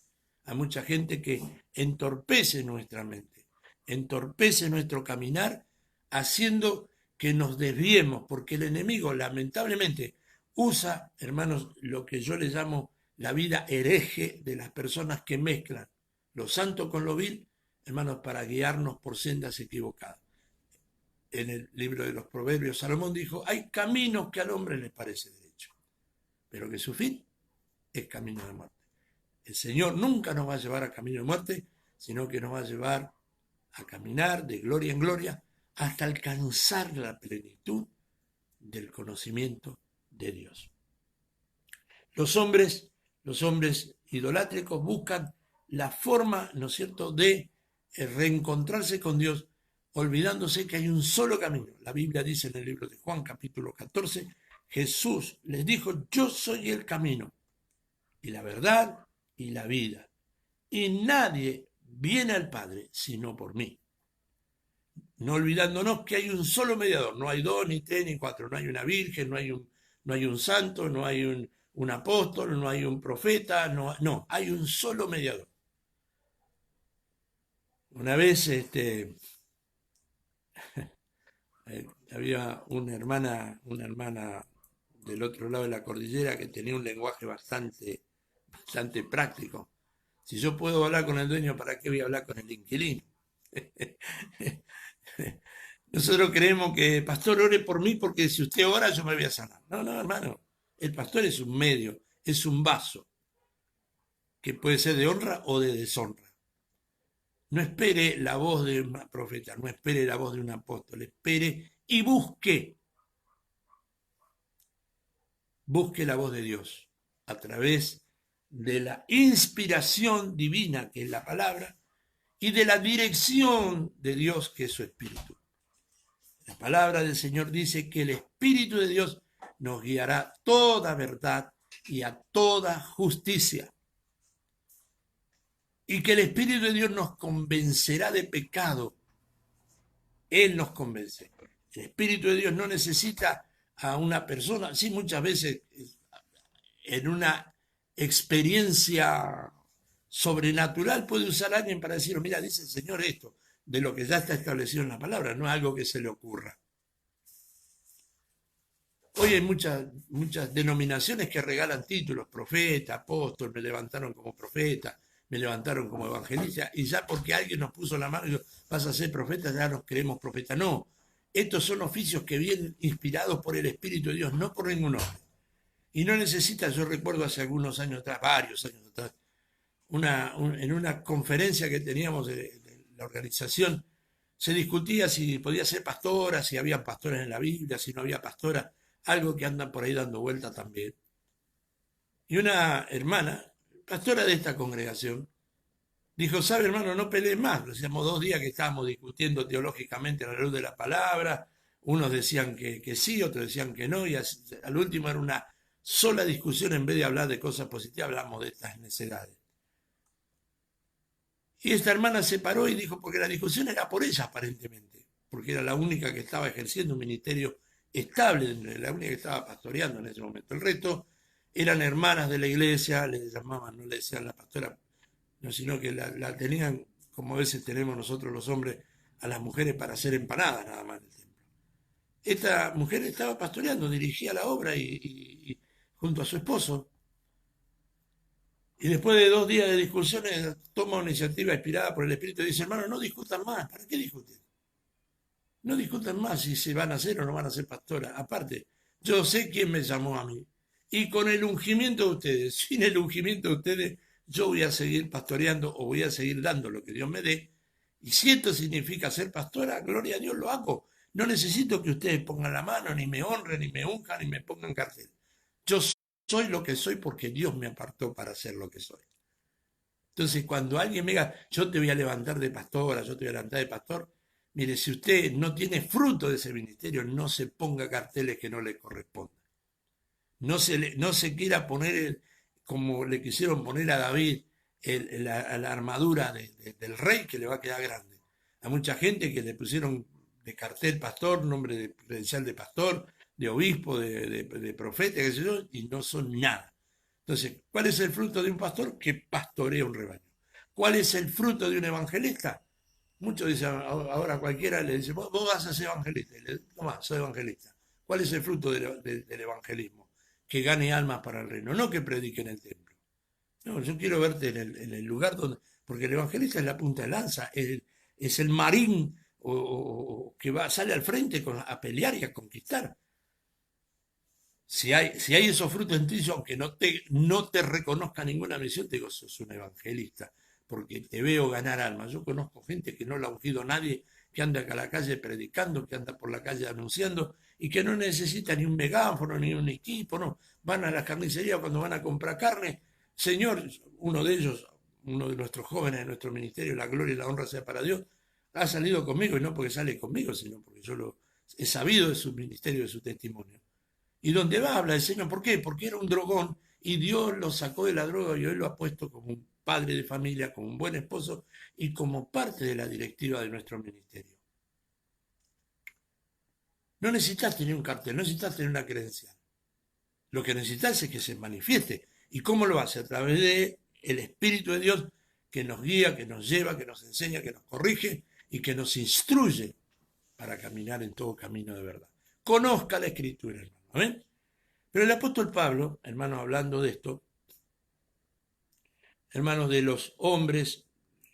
Hay mucha gente que entorpece nuestra mente, entorpece nuestro caminar, haciendo que nos desviemos, porque el enemigo lamentablemente usa, hermanos, lo que yo le llamo la vida hereje de las personas que mezclan lo santo con lo vil, hermanos, para guiarnos por sendas equivocadas. En el libro de los Proverbios, Salomón dijo, hay caminos que al hombre le parece derecho, pero que su fin es camino de muerte. El Señor nunca nos va a llevar a camino de muerte, sino que nos va a llevar a caminar de gloria en gloria hasta alcanzar la plenitud del conocimiento de Dios. Los hombres idolátricos buscan la forma, ¿no es cierto?, de reencontrarse con Dios, olvidándose que hay un solo camino. La Biblia dice en el libro de Juan, capítulo 14, Jesús les dijo, yo soy el camino y la verdad y la vida. Y nadie viene al Padre sino por mí. No olvidándonos que hay un solo mediador, no hay dos, ni tres, ni cuatro, no hay una virgen, no hay un santo, no hay un apóstol, no hay un profeta, no, hay un solo mediador. Una vez había una hermana del otro lado de la cordillera que tenía un lenguaje bastante práctico. Si yo puedo hablar con el dueño, ¿para qué voy a hablar con el inquilino? Nosotros creemos que, pastor, ore por mí porque si usted ora yo me voy a sanar. No, hermano, el pastor es un medio, es un vaso, que puede ser de honra o de deshonra. No espere la voz de un profeta, no espere la voz de un apóstol, espere y busque la voz de Dios a través de la inspiración divina, que es la palabra, y de la dirección de Dios, que es su Espíritu. La palabra del Señor dice que el Espíritu de Dios nos guiará a toda verdad y a toda justicia. Y que el Espíritu de Dios nos convencerá de pecado. Él nos convence. El Espíritu de Dios no necesita a una persona, sí, muchas veces en una experiencia sobrenatural puede usar a alguien para decir, mira, dice el Señor esto, de lo que ya está establecido en la palabra, no es algo que se le ocurra. Hoy hay muchas denominaciones que regalan títulos, profeta, apóstol, me levantaron como profeta, me levantaron como evangelista, y ya porque alguien nos puso la mano y dijo, vas a ser profeta, ya nos creemos profeta. No, estos son oficios que vienen inspirados por el Espíritu de Dios, no por ningún hombre. Y no necesita, yo recuerdo hace algunos años atrás, varios años atrás, en una conferencia que teníamos de la organización, se discutía si podía ser pastora, si había pastores en la Biblia, si no había pastora, algo que anda por ahí dando vuelta también. Y una hermana, pastora de esta congregación, dijo, sabe hermano, no pelees más. Lo hacíamos 2 días que estábamos discutiendo teológicamente a la luz de la palabra, unos decían que sí, otros decían que no, y al último era una sola discusión, en vez de hablar de cosas positivas, hablamos de estas necesidades. Y esta hermana se paró y dijo, porque la discusión era por ella aparentemente, porque era la única que estaba ejerciendo un ministerio estable, la única que estaba pastoreando en ese momento. El resto eran hermanas de la iglesia, le llamaban, no le decían la pastora, no, sino que la tenían, como a veces tenemos nosotros los hombres, a las mujeres para hacer empanadas nada más en el templo. Esta mujer estaba pastoreando, dirigía la obra y junto a su esposo. Y después de 2 días de discusiones, toma una iniciativa inspirada por el Espíritu y dice, hermano, no discutan más. ¿Para qué discuten? No discutan más si se van a hacer o no van a ser pastora. Aparte, yo sé quién me llamó a mí. Y con el ungimiento de ustedes, sin el ungimiento de ustedes, yo voy a seguir pastoreando o voy a seguir dando lo que Dios me dé. Y si esto significa ser pastora, gloria a Dios, lo hago. No necesito que ustedes pongan la mano, ni me honren, ni me unjan, ni me pongan cartel. Yo soy lo que soy porque Dios me apartó para ser lo que soy. Entonces, cuando alguien me diga, yo te voy a levantar de pastora, yo te voy a levantar de pastor, mire, si usted no tiene fruto de ese ministerio, no se ponga carteles que no le correspondan. No se quiera poner, como le quisieron poner a David, la armadura del rey, que le va a quedar grande. A mucha gente que le pusieron de cartel pastor, nombre de credencial de pastor, de obispo, de profeta, qué sé yo, y no son nada. Entonces, ¿cuál es el fruto de un pastor? Que pastorea un rebaño. ¿Cuál es el fruto de un evangelista? Muchos dicen, ahora cualquiera le dice, vos vas a ser evangelista. Y le dice, toma, soy evangelista. ¿Cuál es el fruto del evangelismo? Que gane almas para el reino, no que predique en el templo. No, yo quiero verte en el lugar donde, porque el evangelista es la punta de lanza, es el marín que sale al frente a pelear y a conquistar. Si hay esos frutos en ti, yo, aunque no te reconozca ninguna misión, te digo, sos un evangelista, porque te veo ganar almas. Yo conozco gente que no la ha ungido nadie, que anda acá a la calle predicando, que anda por la calle anunciando, y que no necesita ni un megáfono, ni un equipo, no. Van a la carnicería cuando van a comprar carne. Señor, uno de ellos, uno de nuestros jóvenes de nuestro ministerio, la gloria y la honra sea para Dios, ha salido conmigo, y no porque sale conmigo, sino porque yo lo he sabido de su ministerio, de su testimonio. Y donde va habla el Señor. ¿Por qué? Porque era un drogón y Dios lo sacó de la droga y hoy lo ha puesto como un padre de familia, como un buen esposo y como parte de la directiva de nuestro ministerio. No necesitas tener un cartel, no necesitas tener una credencial. Lo que necesitas es que se manifieste. ¿Y cómo lo hace? A través de el Espíritu de Dios que nos guía, que nos lleva, que nos enseña, que nos corrige y que nos instruye para caminar en todo camino de verdad. Conozca la Escritura, hermano. ¿Ven? Pero el apóstol Pablo, hermanos, hablando de esto, hermanos, de los hombres,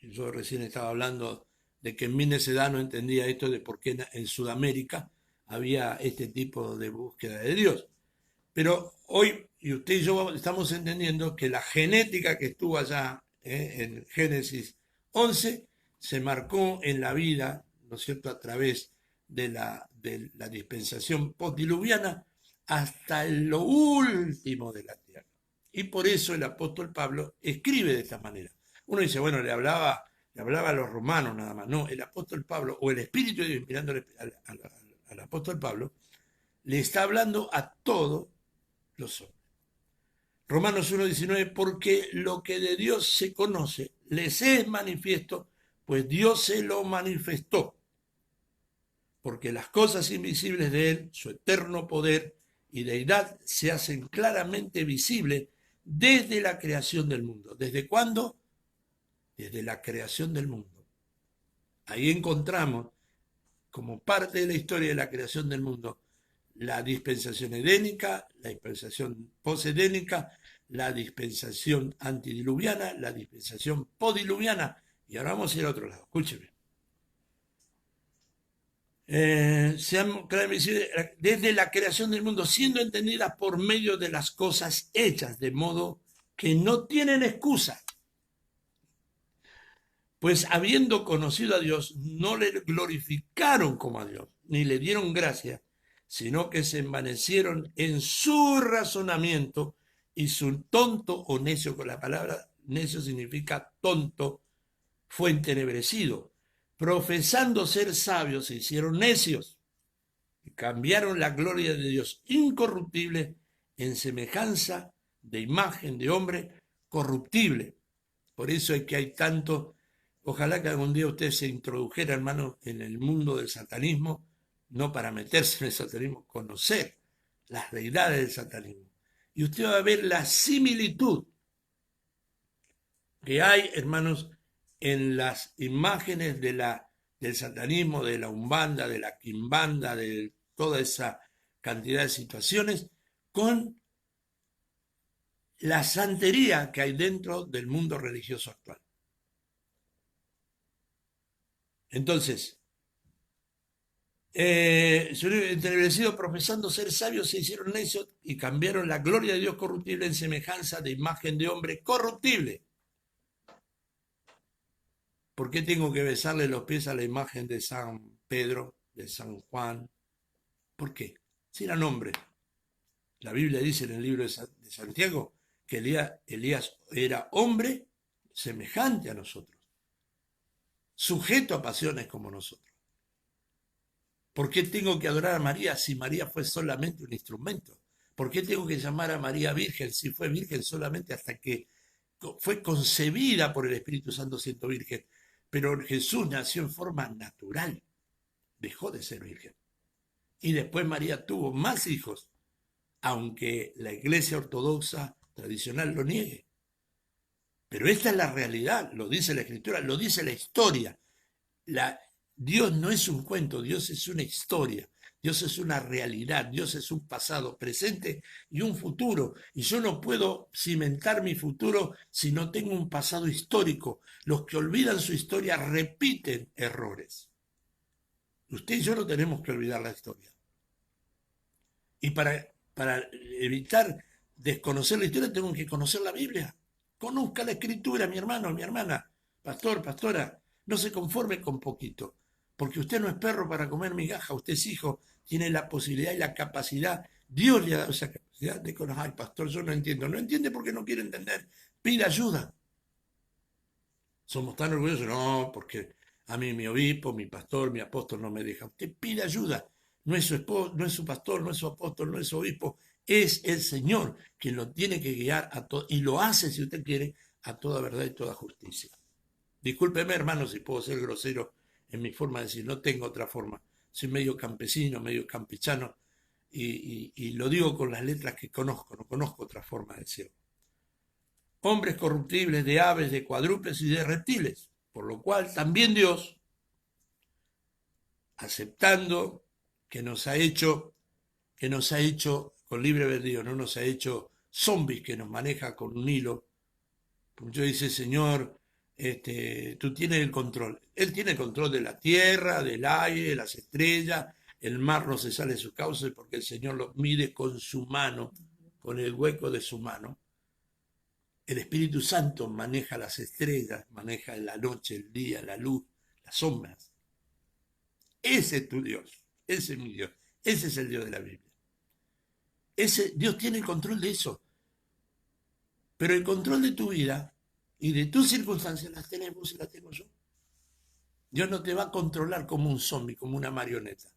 yo recién estaba hablando de que en mi necedad no entendía esto de por qué en Sudamérica había este tipo de búsqueda de Dios. Pero hoy, y usted y yo estamos entendiendo que la genética que estuvo allá en Génesis 11 se marcó en la vida, ¿no es cierto?, a través de la dispensación postdiluviana hasta lo último de la tierra. Y por eso el apóstol Pablo escribe de esta manera. Uno dice, bueno, le hablaba a los romanos nada más. No, el apóstol Pablo, o el Espíritu de Dios inspirando al apóstol Pablo, le está hablando a todos los hombres. Romanos 1:19, porque lo que de Dios se conoce les es manifiesto, pues Dios se lo manifestó. Porque las cosas invisibles de Él, su eterno poder y deidad, se hacen claramente visibles desde la creación del mundo. ¿Desde cuándo? Desde la creación del mundo. Ahí encontramos, como parte de la historia de la creación del mundo, la dispensación edénica, la dispensación posedénica, la dispensación antidiluviana, la dispensación podiluviana. Y ahora vamos a ir al otro lado. Escúcheme. Desde la creación del mundo, siendo entendidas por medio de las cosas hechas, de modo que no tienen excusa. Pues habiendo conocido a Dios, no le glorificaron como a Dios, ni le dieron gracia, sino que se envanecieron en su razonamiento y su tonto o necio, con la palabra necio significa tonto, fue entenebrecido. Profesando ser sabios, se hicieron necios y cambiaron la gloria de Dios incorruptible en semejanza de imagen de hombre corruptible. Por eso es que hay tanto. Ojalá que algún día usted se introdujera, hermano, en el mundo del satanismo, no para meterse en el satanismo, conocer las deidades del satanismo. Y usted va a ver la similitud que hay, hermanos, en las imágenes del satanismo, de la umbanda, de la quimbanda, de toda esa cantidad de situaciones, con la santería que hay dentro del mundo religioso actual. Entonces, entenebrecidos profesando ser sabios se hicieron necios y cambiaron la gloria de Dios corruptible en semejanza de imagen de hombre corruptible. ¿Por qué tengo que besarle los pies a la imagen de San Pedro, de San Juan? ¿Por qué? Si eran hombres. La Biblia dice en el libro de Santiago que Elías era hombre, semejante a nosotros, sujeto a pasiones como nosotros. ¿Por qué tengo que adorar a María si María fue solamente un instrumento? ¿Por qué tengo que llamar a María virgen si fue virgen solamente hasta que fue concebida por el Espíritu Santo siendo virgen? Pero Jesús nació en forma natural, dejó de ser virgen. Y después María tuvo más hijos, aunque la Iglesia ortodoxa tradicional lo niegue. Pero esta es la realidad, lo dice la Escritura, lo dice la historia. Dios no es un cuento, Dios es una historia, Dios es una realidad, Dios es un pasado, presente y un futuro. Y yo no puedo cimentar mi futuro si no tengo un pasado histórico. Los que olvidan su historia repiten errores. Usted y yo no tenemos que olvidar la historia. Y para evitar desconocer la historia tengo que conocer la Biblia. Conozca la Escritura, mi hermano, mi hermana, pastor, pastora. No se conforme con poquito, porque usted no es perro para comer migaja, usted es hijo, tiene la posibilidad y la capacidad. Dios le ha dado esa capacidad de conocer. Ay, pastor, yo no entiendo. No entiende porque no quiere entender. Pide ayuda. Somos tan orgullosos, no, porque a mí mi obispo, mi pastor, mi apóstol no me deja. Usted pide ayuda. No es su esposo, no es su pastor, no es su apóstol, no es su obispo. Es el Señor quien lo tiene que guiar a todo, y lo hace, si usted quiere, a toda verdad y toda justicia. Discúlpeme, hermano, si puedo ser grosero en mi forma de decir, no tengo otra forma. Soy medio campesino, medio campechano, y lo digo con las letras que conozco, no conozco otra forma de decirlo. Hombres corruptibles, de aves, de cuadrúpedos y de reptiles, por lo cual también Dios, aceptando que nos ha hecho con libre albedrío, no nos ha hecho zombies que nos maneja con un hilo. Yo dice, Señor, tú tienes el control. Él tiene el control de la tierra, del aire, de las estrellas. El mar no se sale de su cauce porque el Señor lo mide con su mano, con el hueco de su mano. El Espíritu Santo maneja las estrellas, maneja la noche, el día, la luz, las sombras. Ese es tu Dios, ese es mi Dios, ese es el Dios de la Biblia. Dios tiene el control de eso. Pero el control de tu vida y de tus circunstancias las tenemos y las tengo yo. Dios no te va a controlar como un zombie, como una marioneta.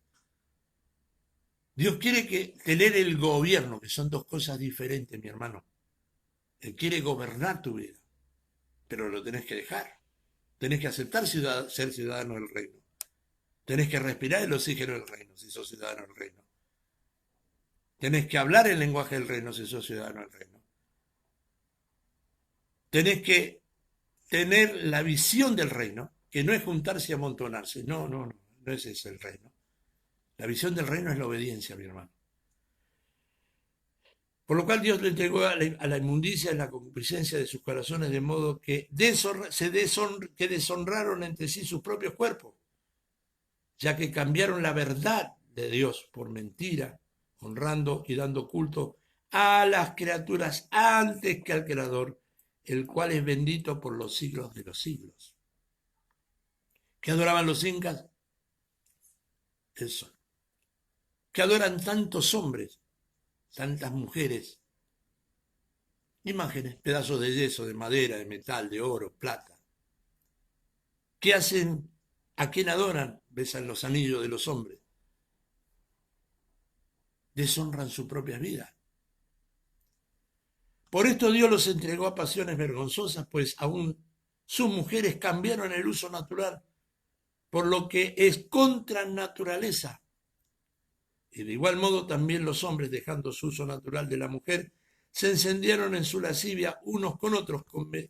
Dios quiere tener el gobierno, que son dos cosas diferentes, mi hermano. Él quiere gobernar tu vida, pero lo tenés que dejar. Tenés que aceptar ser ciudadano del reino. Tenés que respirar el oxígeno del reino si sos ciudadano del reino. Tenés que hablar el lenguaje del reino si sos ciudadano del reino. Tenés que tener la visión del reino, que no es juntarse y amontonarse. No es ese el reino. La visión del reino es la obediencia, mi hermano. Por lo cual Dios le entregó a la inmundicia y la concupiscencia de sus corazones, de modo que deshonraron entre sí sus propios cuerpos, ya que cambiaron la verdad de Dios por mentira, honrando y dando culto a las criaturas antes que al Creador, el cual es bendito por los siglos de los siglos. ¿Qué adoraban los incas? El sol. ¿Qué adoran tantos hombres, tantas mujeres? Imágenes, pedazos de yeso, de madera, de metal, de oro, plata. ¿Qué hacen? ¿A quién adoran? Besan los anillos de los hombres. Deshonran su propia vida. Por esto Dios los entregó a pasiones vergonzosas, pues aún sus mujeres cambiaron el uso natural por lo que es contra naturaleza. Y de igual modo también los hombres, dejando su uso natural de la mujer, se encendieron en su lascivia unos con otros,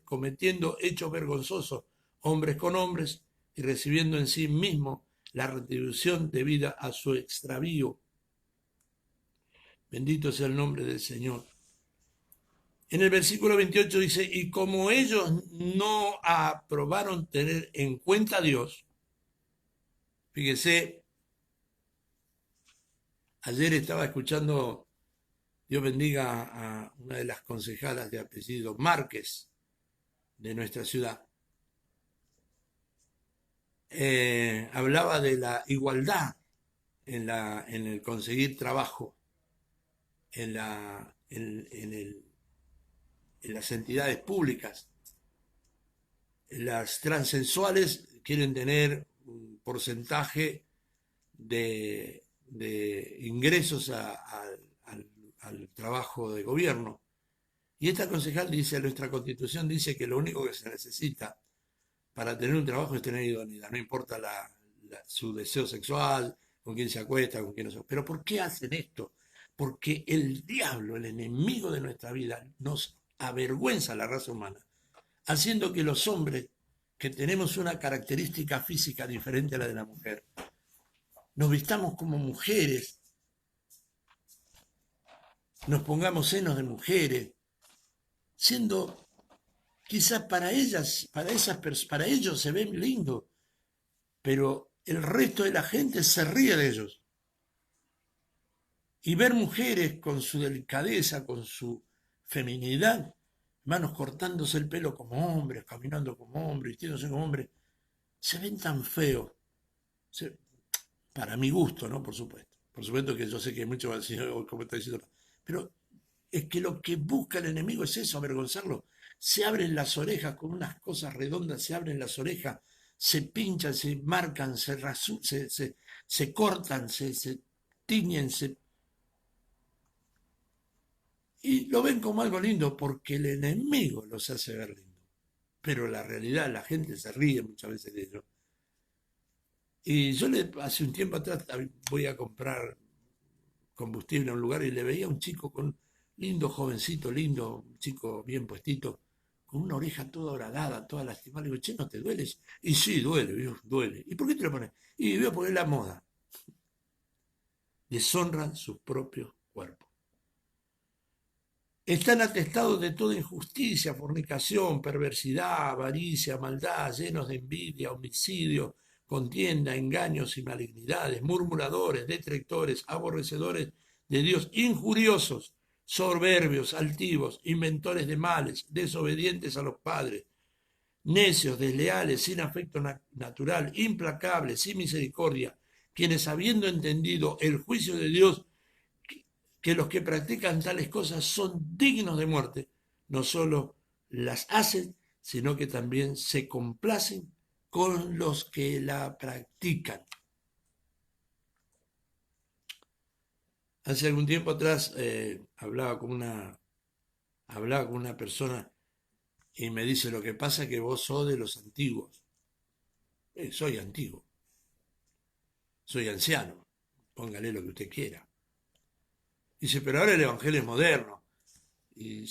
cometiendo hechos vergonzosos, hombres con hombres, y recibiendo en sí mismo la retribución debida a su extravío. Bendito sea el nombre del Señor. En el versículo 28 dice, y como ellos no aprobaron tener en cuenta a Dios, fíjese, ayer estaba escuchando, Dios bendiga a una de las concejalas de apellido Márquez de nuestra ciudad. Hablaba de la igualdad en el conseguir trabajo, en las entidades públicas. Las transexuales quieren tener un porcentaje de ingresos al trabajo de gobierno. Y esta concejal dice, nuestra constitución dice que lo único que se necesita para tener un trabajo es tener idoneidad, no importa su deseo sexual, con quién se acuesta, con quién no se acuesta. Pero ¿por qué hacen esto? Porque el diablo, el enemigo de nuestra vida, nos avergüenza a la raza humana, haciendo que los hombres, que tenemos una característica física diferente a la de la mujer, nos vistamos como mujeres, nos pongamos senos de mujeres, siendo quizás para ellas, para ellos se ven lindos, pero el resto de la gente se ríe de ellos. Y ver mujeres con su delicadeza, con su feminidad, manos cortándose el pelo como hombres, caminando como hombres, vistiéndose como hombres, se ven tan feos. Para mi gusto, ¿no? Por supuesto. Por supuesto que yo sé que muchos van a decir, oh, ¿cómo está diciendo? Pero es que lo que busca el enemigo es eso, avergonzarlo. Se abren las orejas con unas cosas redondas, se abren las orejas, se pinchan, se marcan, se cortan, se tiñen, y lo ven como algo lindo porque el enemigo los hace ver lindo. Pero la realidad, la gente se ríe muchas veces de ello. Y yo hace un tiempo atrás voy a comprar combustible a un lugar y le veía a un chico con lindo jovencito, lindo, un chico bien puestito, con una oreja toda horadada, toda lastimada. Le digo, che, ¿no te dueles? Y sí, duele, ¿vio? Duele. ¿Y por qué te lo pones? Y veo porque es la moda. Deshonran sus propios cuerpos. Están atestados de toda injusticia, fornicación, perversidad, avaricia, maldad, llenos de envidia, homicidio, contienda, engaños y malignidades, murmuradores, detractores, aborrecedores de Dios, injuriosos, soberbios, altivos, inventores de males, desobedientes a los padres, necios, desleales, sin afecto natural, implacables, sin misericordia, quienes habiendo entendido el juicio de Dios, que los que practican tales cosas son dignos de muerte, no solo las hacen, sino que también se complacen con los que la practican. Hace algún tiempo atrás hablaba con una persona y me dice, lo que pasa es que vos sos de los antiguos. Soy antiguo, soy anciano, póngale lo que usted quiera. Dice, pero ahora el evangelio es moderno. Y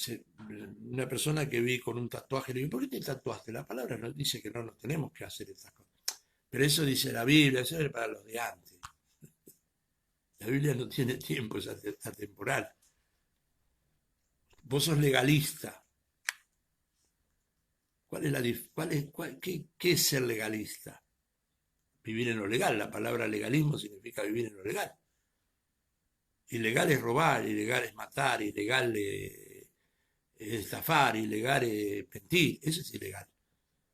una persona que vi con un tatuaje, le digo, ¿por qué te tatuaste? La palabra nos dice que no nos tenemos que hacer esas cosas. Pero eso dice la Biblia, eso es para los de antes. La Biblia no tiene tiempo, es atemporal. Vos sos legalista. ¿Qué es ser legalista? Vivir en lo legal. La palabra legalismo significa vivir en lo legal. Ilegal es robar, ilegal es matar, ilegal es estafar, ilegal es mentir. Eso es ilegal.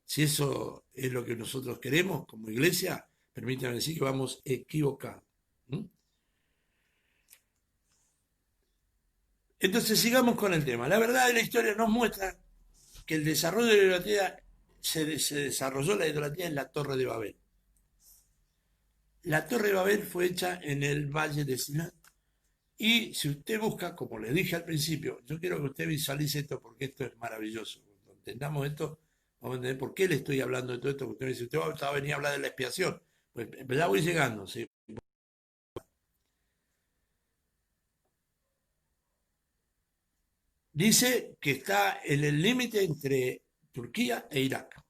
Si eso es lo que nosotros queremos como iglesia, permítanme decir que vamos equivocados. Entonces sigamos con el tema. La verdad de la historia nos muestra que el desarrollo de la idolatría se desarrolló la idolatría en la Torre de Babel. La Torre de Babel fue hecha en el Valle de Siná. Y si usted busca, como le dije al principio, yo quiero que usted visualice esto porque esto es maravilloso. Cuando entendamos esto, vamos a entender por qué le estoy hablando de todo esto. Porque usted me dice, usted va a venir a hablar de la expiación. Pues ya voy llegando, ¿sí? Dice que está en el límite entre Turquía e Irak.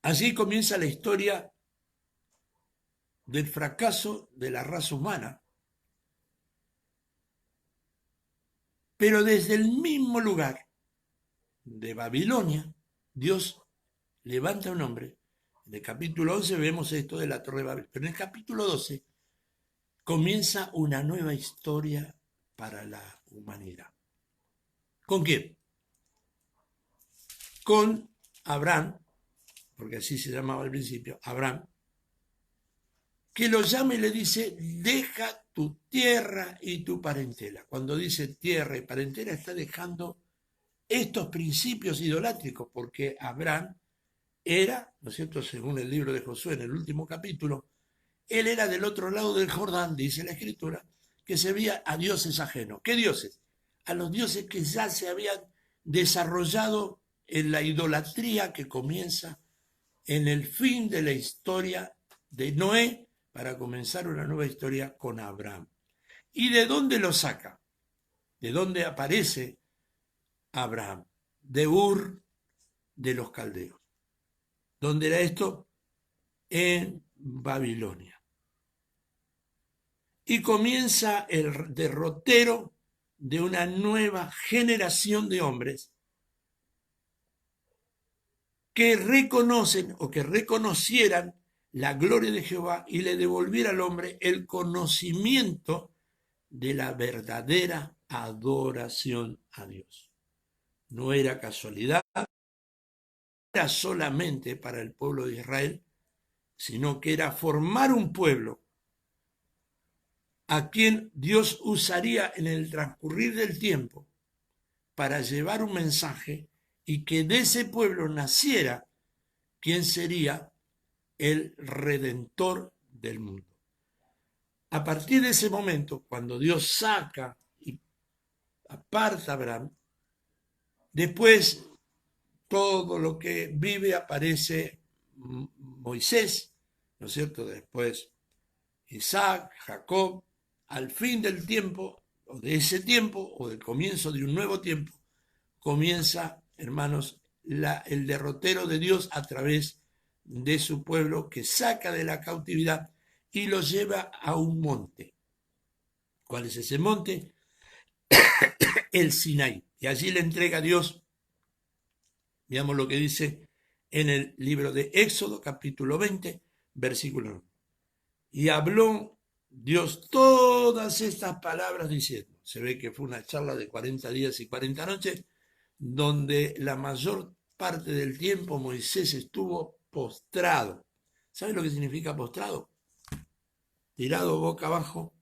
Allí comienza la historia del fracaso de la raza humana, pero desde el mismo lugar de Babilonia, Dios levanta un hombre. En el capítulo 11 vemos esto de la Torre de Babel, pero en el capítulo 12 comienza una nueva historia para la humanidad. ¿Con quién? Con Abraham, porque así se llamaba al principio, Abraham, que lo llama y le dice, deja tu tierra y tu parentela. Cuando dice tierra y parentela está dejando estos principios idolátricos, porque Abraham era, ¿no es cierto?, según el libro de Josué en el último capítulo, él era del otro lado del Jordán, dice la Escritura, que servía a dioses ajenos. ¿Qué dioses? A los dioses que ya se habían desarrollado en la idolatría que comienza en el fin de la historia de Noé para comenzar una nueva historia con Abraham. ¿Y de dónde lo saca? ¿De dónde aparece Abraham? De Ur de los Caldeos. ¿Dónde era esto? En Babilonia. Y comienza el derrotero de una nueva generación de hombres que reconocen o que reconocieran la gloria de Jehová y le devolviera al hombre el conocimiento de la verdadera adoración a Dios. No era casualidad, no era solamente para el pueblo de Israel, sino que era formar un pueblo a quien Dios usaría en el transcurrir del tiempo para llevar un mensaje y que de ese pueblo naciera quien sería el redentor del mundo. A partir de ese momento, cuando Dios saca y aparta a Abraham, después todo lo que vive aparece Moisés, ¿no es cierto? Después Isaac, Jacob, al fin del tiempo, o de ese tiempo, o del comienzo de un nuevo tiempo, comienza, hermanos, el derrotero de Dios a través de su pueblo que saca de la cautividad y lo lleva a un monte. ¿Cuál es ese monte? El Sinaí. Y allí le entrega a Dios, veamos lo que dice en el libro de Éxodo, capítulo 20, versículo 9. Y habló Dios todas estas palabras diciendo, se ve que fue una charla de 40 días y 40 noches, donde la mayor parte del tiempo Moisés estuvo postrado. ¿Sabe lo que significa postrado? Tirado boca abajo,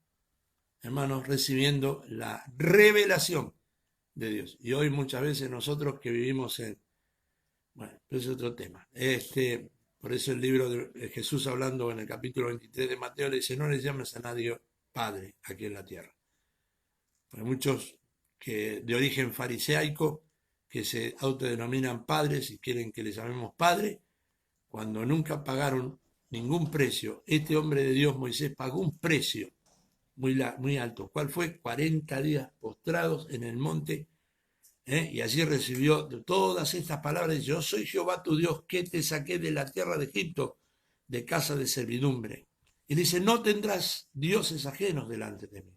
hermanos, recibiendo la revelación de Dios. Y hoy muchas veces nosotros que vivimos en... Bueno, pero es otro tema. Por eso el libro de Jesús hablando en el capítulo 23 de Mateo le dice, no le llames a nadie padre aquí en la tierra. Hay muchos que de origen fariseico que se autodenominan padres y quieren que les llamemos padre, cuando nunca pagaron ningún precio. Este hombre de Dios, Moisés, pagó un precio muy alto. ¿Cuál fue? 40 días postrados en el monte, y allí recibió todas estas palabras. Yo soy Jehová tu Dios, que te saqué de la tierra de Egipto, de casa de servidumbre. Y dice, no tendrás dioses ajenos delante de mí.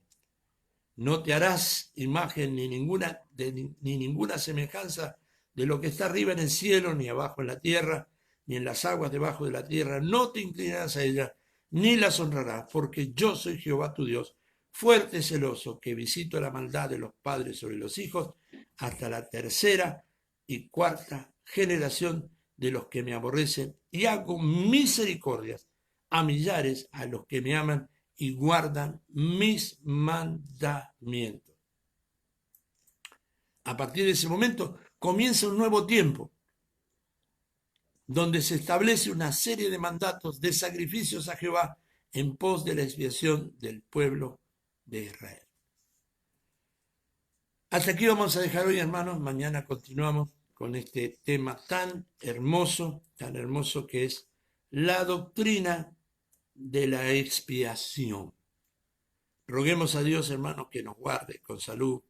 No te harás imagen ni ninguna semejanza de lo que está arriba en el cielo, ni abajo en la tierra, ni en las aguas debajo de la tierra. No te inclinarás a ellas, ni las honrarás, porque yo soy Jehová tu Dios, fuerte y celoso, que visito la maldad de los padres sobre los hijos, hasta la tercera y cuarta generación de los que me aborrecen, y hago misericordias a millares a los que me aman y guardan mis mandamientos. A partir de ese momento comienza un nuevo tiempo, donde se establece una serie de mandatos de sacrificios a Jehová en pos de la expiación del pueblo de Israel. Hasta aquí vamos a dejar hoy, hermanos. Mañana continuamos con este tema tan hermoso que es la doctrina de la expiación. Roguemos a Dios, hermanos, que nos guarde con salud,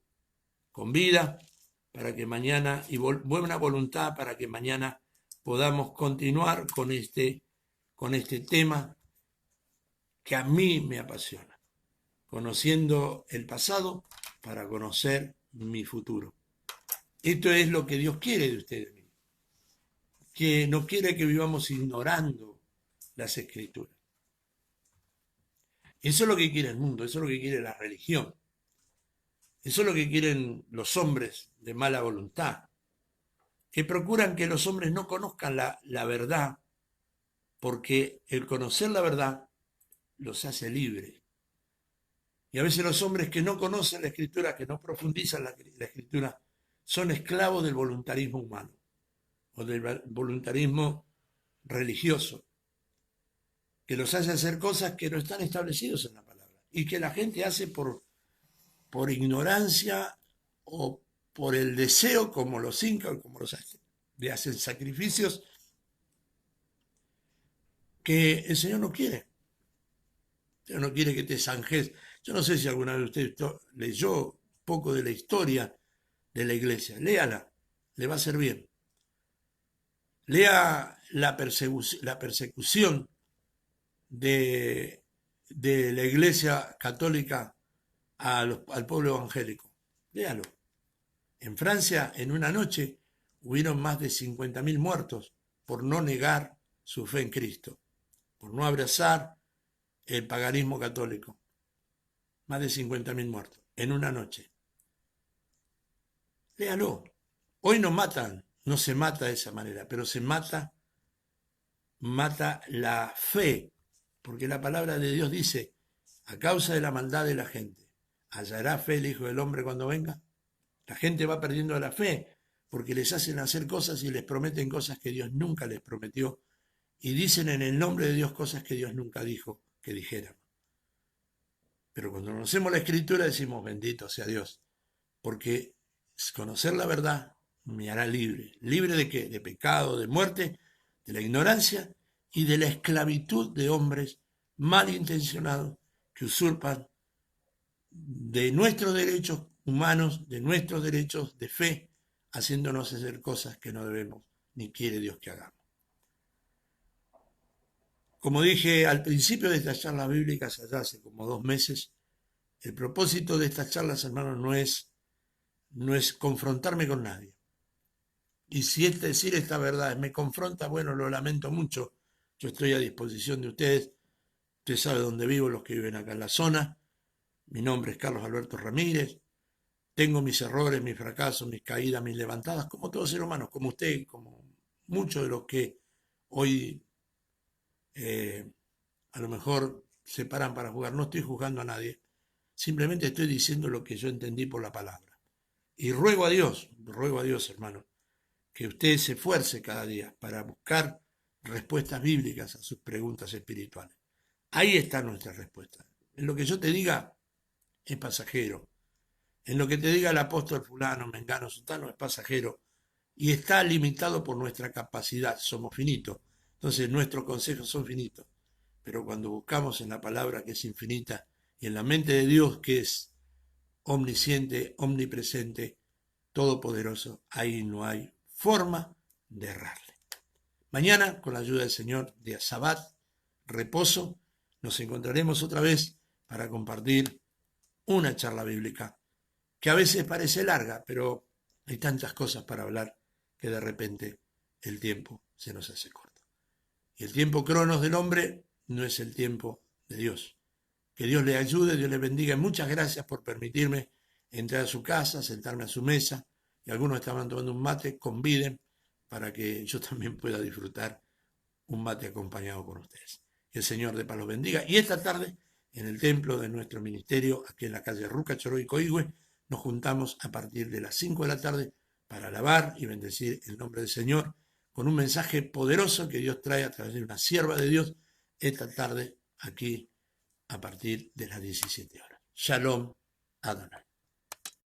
con vida, para que mañana, y buena voluntad, para que mañana podamos continuar con este tema que a mí me apasiona, conociendo el pasado para conocer mi futuro. Esto es lo que Dios quiere de ustedes, que no quiere que vivamos ignorando las Escrituras. Eso es lo que quiere el mundo, eso es lo que quiere la religión. Eso es lo que quieren los hombres de mala voluntad, que procuran que los hombres no conozcan la verdad, porque el conocer la verdad los hace libres. Y a veces los hombres que no conocen la Escritura, que no profundizan la Escritura, son esclavos del voluntarismo humano o del voluntarismo religioso, que los hace hacer cosas que no están establecidas en la palabra y que la gente hace por ignorancia o por el deseo, como los incas o como los aztecas, de hacer sacrificios que el Señor no quiere. El Señor no quiere que te zanjes. Yo no sé si alguna vez usted leyó poco de la historia de la iglesia. Léala, le va a hacer bien. Lea la persecución de la iglesia católica al pueblo evangélico. Léalo. En Francia, en una noche, hubieron más de 50.000 muertos por no negar su fe en Cristo, por no abrazar el paganismo católico. Más de 50.000 muertos en una noche. Léalo. Hoy no matan, no se mata de esa manera, pero se mata la fe, porque la palabra de Dios dice, a causa de la maldad de la gente, ¿hallará fe el Hijo del Hombre cuando venga? La gente va perdiendo la fe porque les hacen hacer cosas y les prometen cosas que Dios nunca les prometió y dicen en el nombre de Dios cosas que Dios nunca dijo que dijeran. Pero cuando conocemos la Escritura decimos, bendito sea Dios, porque conocer la verdad me hará libre. ¿Libre de qué? De pecado, de muerte, de la ignorancia y de la esclavitud de hombres malintencionados que usurpan de nuestros derechos humanos, de nuestros derechos de fe, haciéndonos hacer cosas que no debemos ni quiere Dios que hagamos. Como dije al principio de estas charlas bíblicas, allá hace como 2 meses, el propósito de estas charlas, hermanos, no es confrontarme con nadie. Y si decir esta verdad me confronta, bueno, lo lamento mucho. Yo estoy a disposición de ustedes. Usted sabe dónde vivo, los que viven acá en la zona. Mi nombre es Carlos Alberto Ramírez. Tengo mis errores, mis fracasos, mis caídas, mis levantadas, como todo ser humano, como usted, como muchos de los que hoy a lo mejor se paran para jugar. No estoy juzgando a nadie. Simplemente estoy diciendo lo que yo entendí por la palabra. Y ruego a Dios, hermano, que usted se esfuerce cada día para buscar respuestas bíblicas a sus preguntas espirituales. Ahí está nuestra respuesta. En lo que yo te diga es pasajero. En lo que te diga el apóstol fulano, mengano, sultano es pasajero. Y está limitado por nuestra capacidad. Somos finitos. Entonces nuestros consejos son finitos. Pero cuando buscamos en la palabra que es infinita y en la mente de Dios que es omnisciente, omnipresente, todopoderoso, ahí no hay forma de errarle. Mañana, con la ayuda del Señor, día Sabbat, reposo, nos encontraremos otra vez para compartir una charla bíblica que a veces parece larga, pero hay tantas cosas para hablar que de repente el tiempo se nos hace corto. Y el tiempo cronos del hombre no es el tiempo de Dios. Que Dios le ayude, Dios le bendiga. Muchas gracias por permitirme entrar a su casa, sentarme a su mesa. Y algunos estaban tomando un mate, conviden para que yo también pueda disfrutar un mate acompañado con ustedes. Que el Señor de paz los bendiga. Y esta tarde, en el templo de nuestro ministerio, aquí en la calle Ruca, Choroy, Coihue, nos juntamos a partir de las 5 de la tarde para alabar y bendecir el nombre del Señor con un mensaje poderoso que Dios trae a través de una sierva de Dios esta tarde aquí a partir de las 17 horas. Shalom Adonai.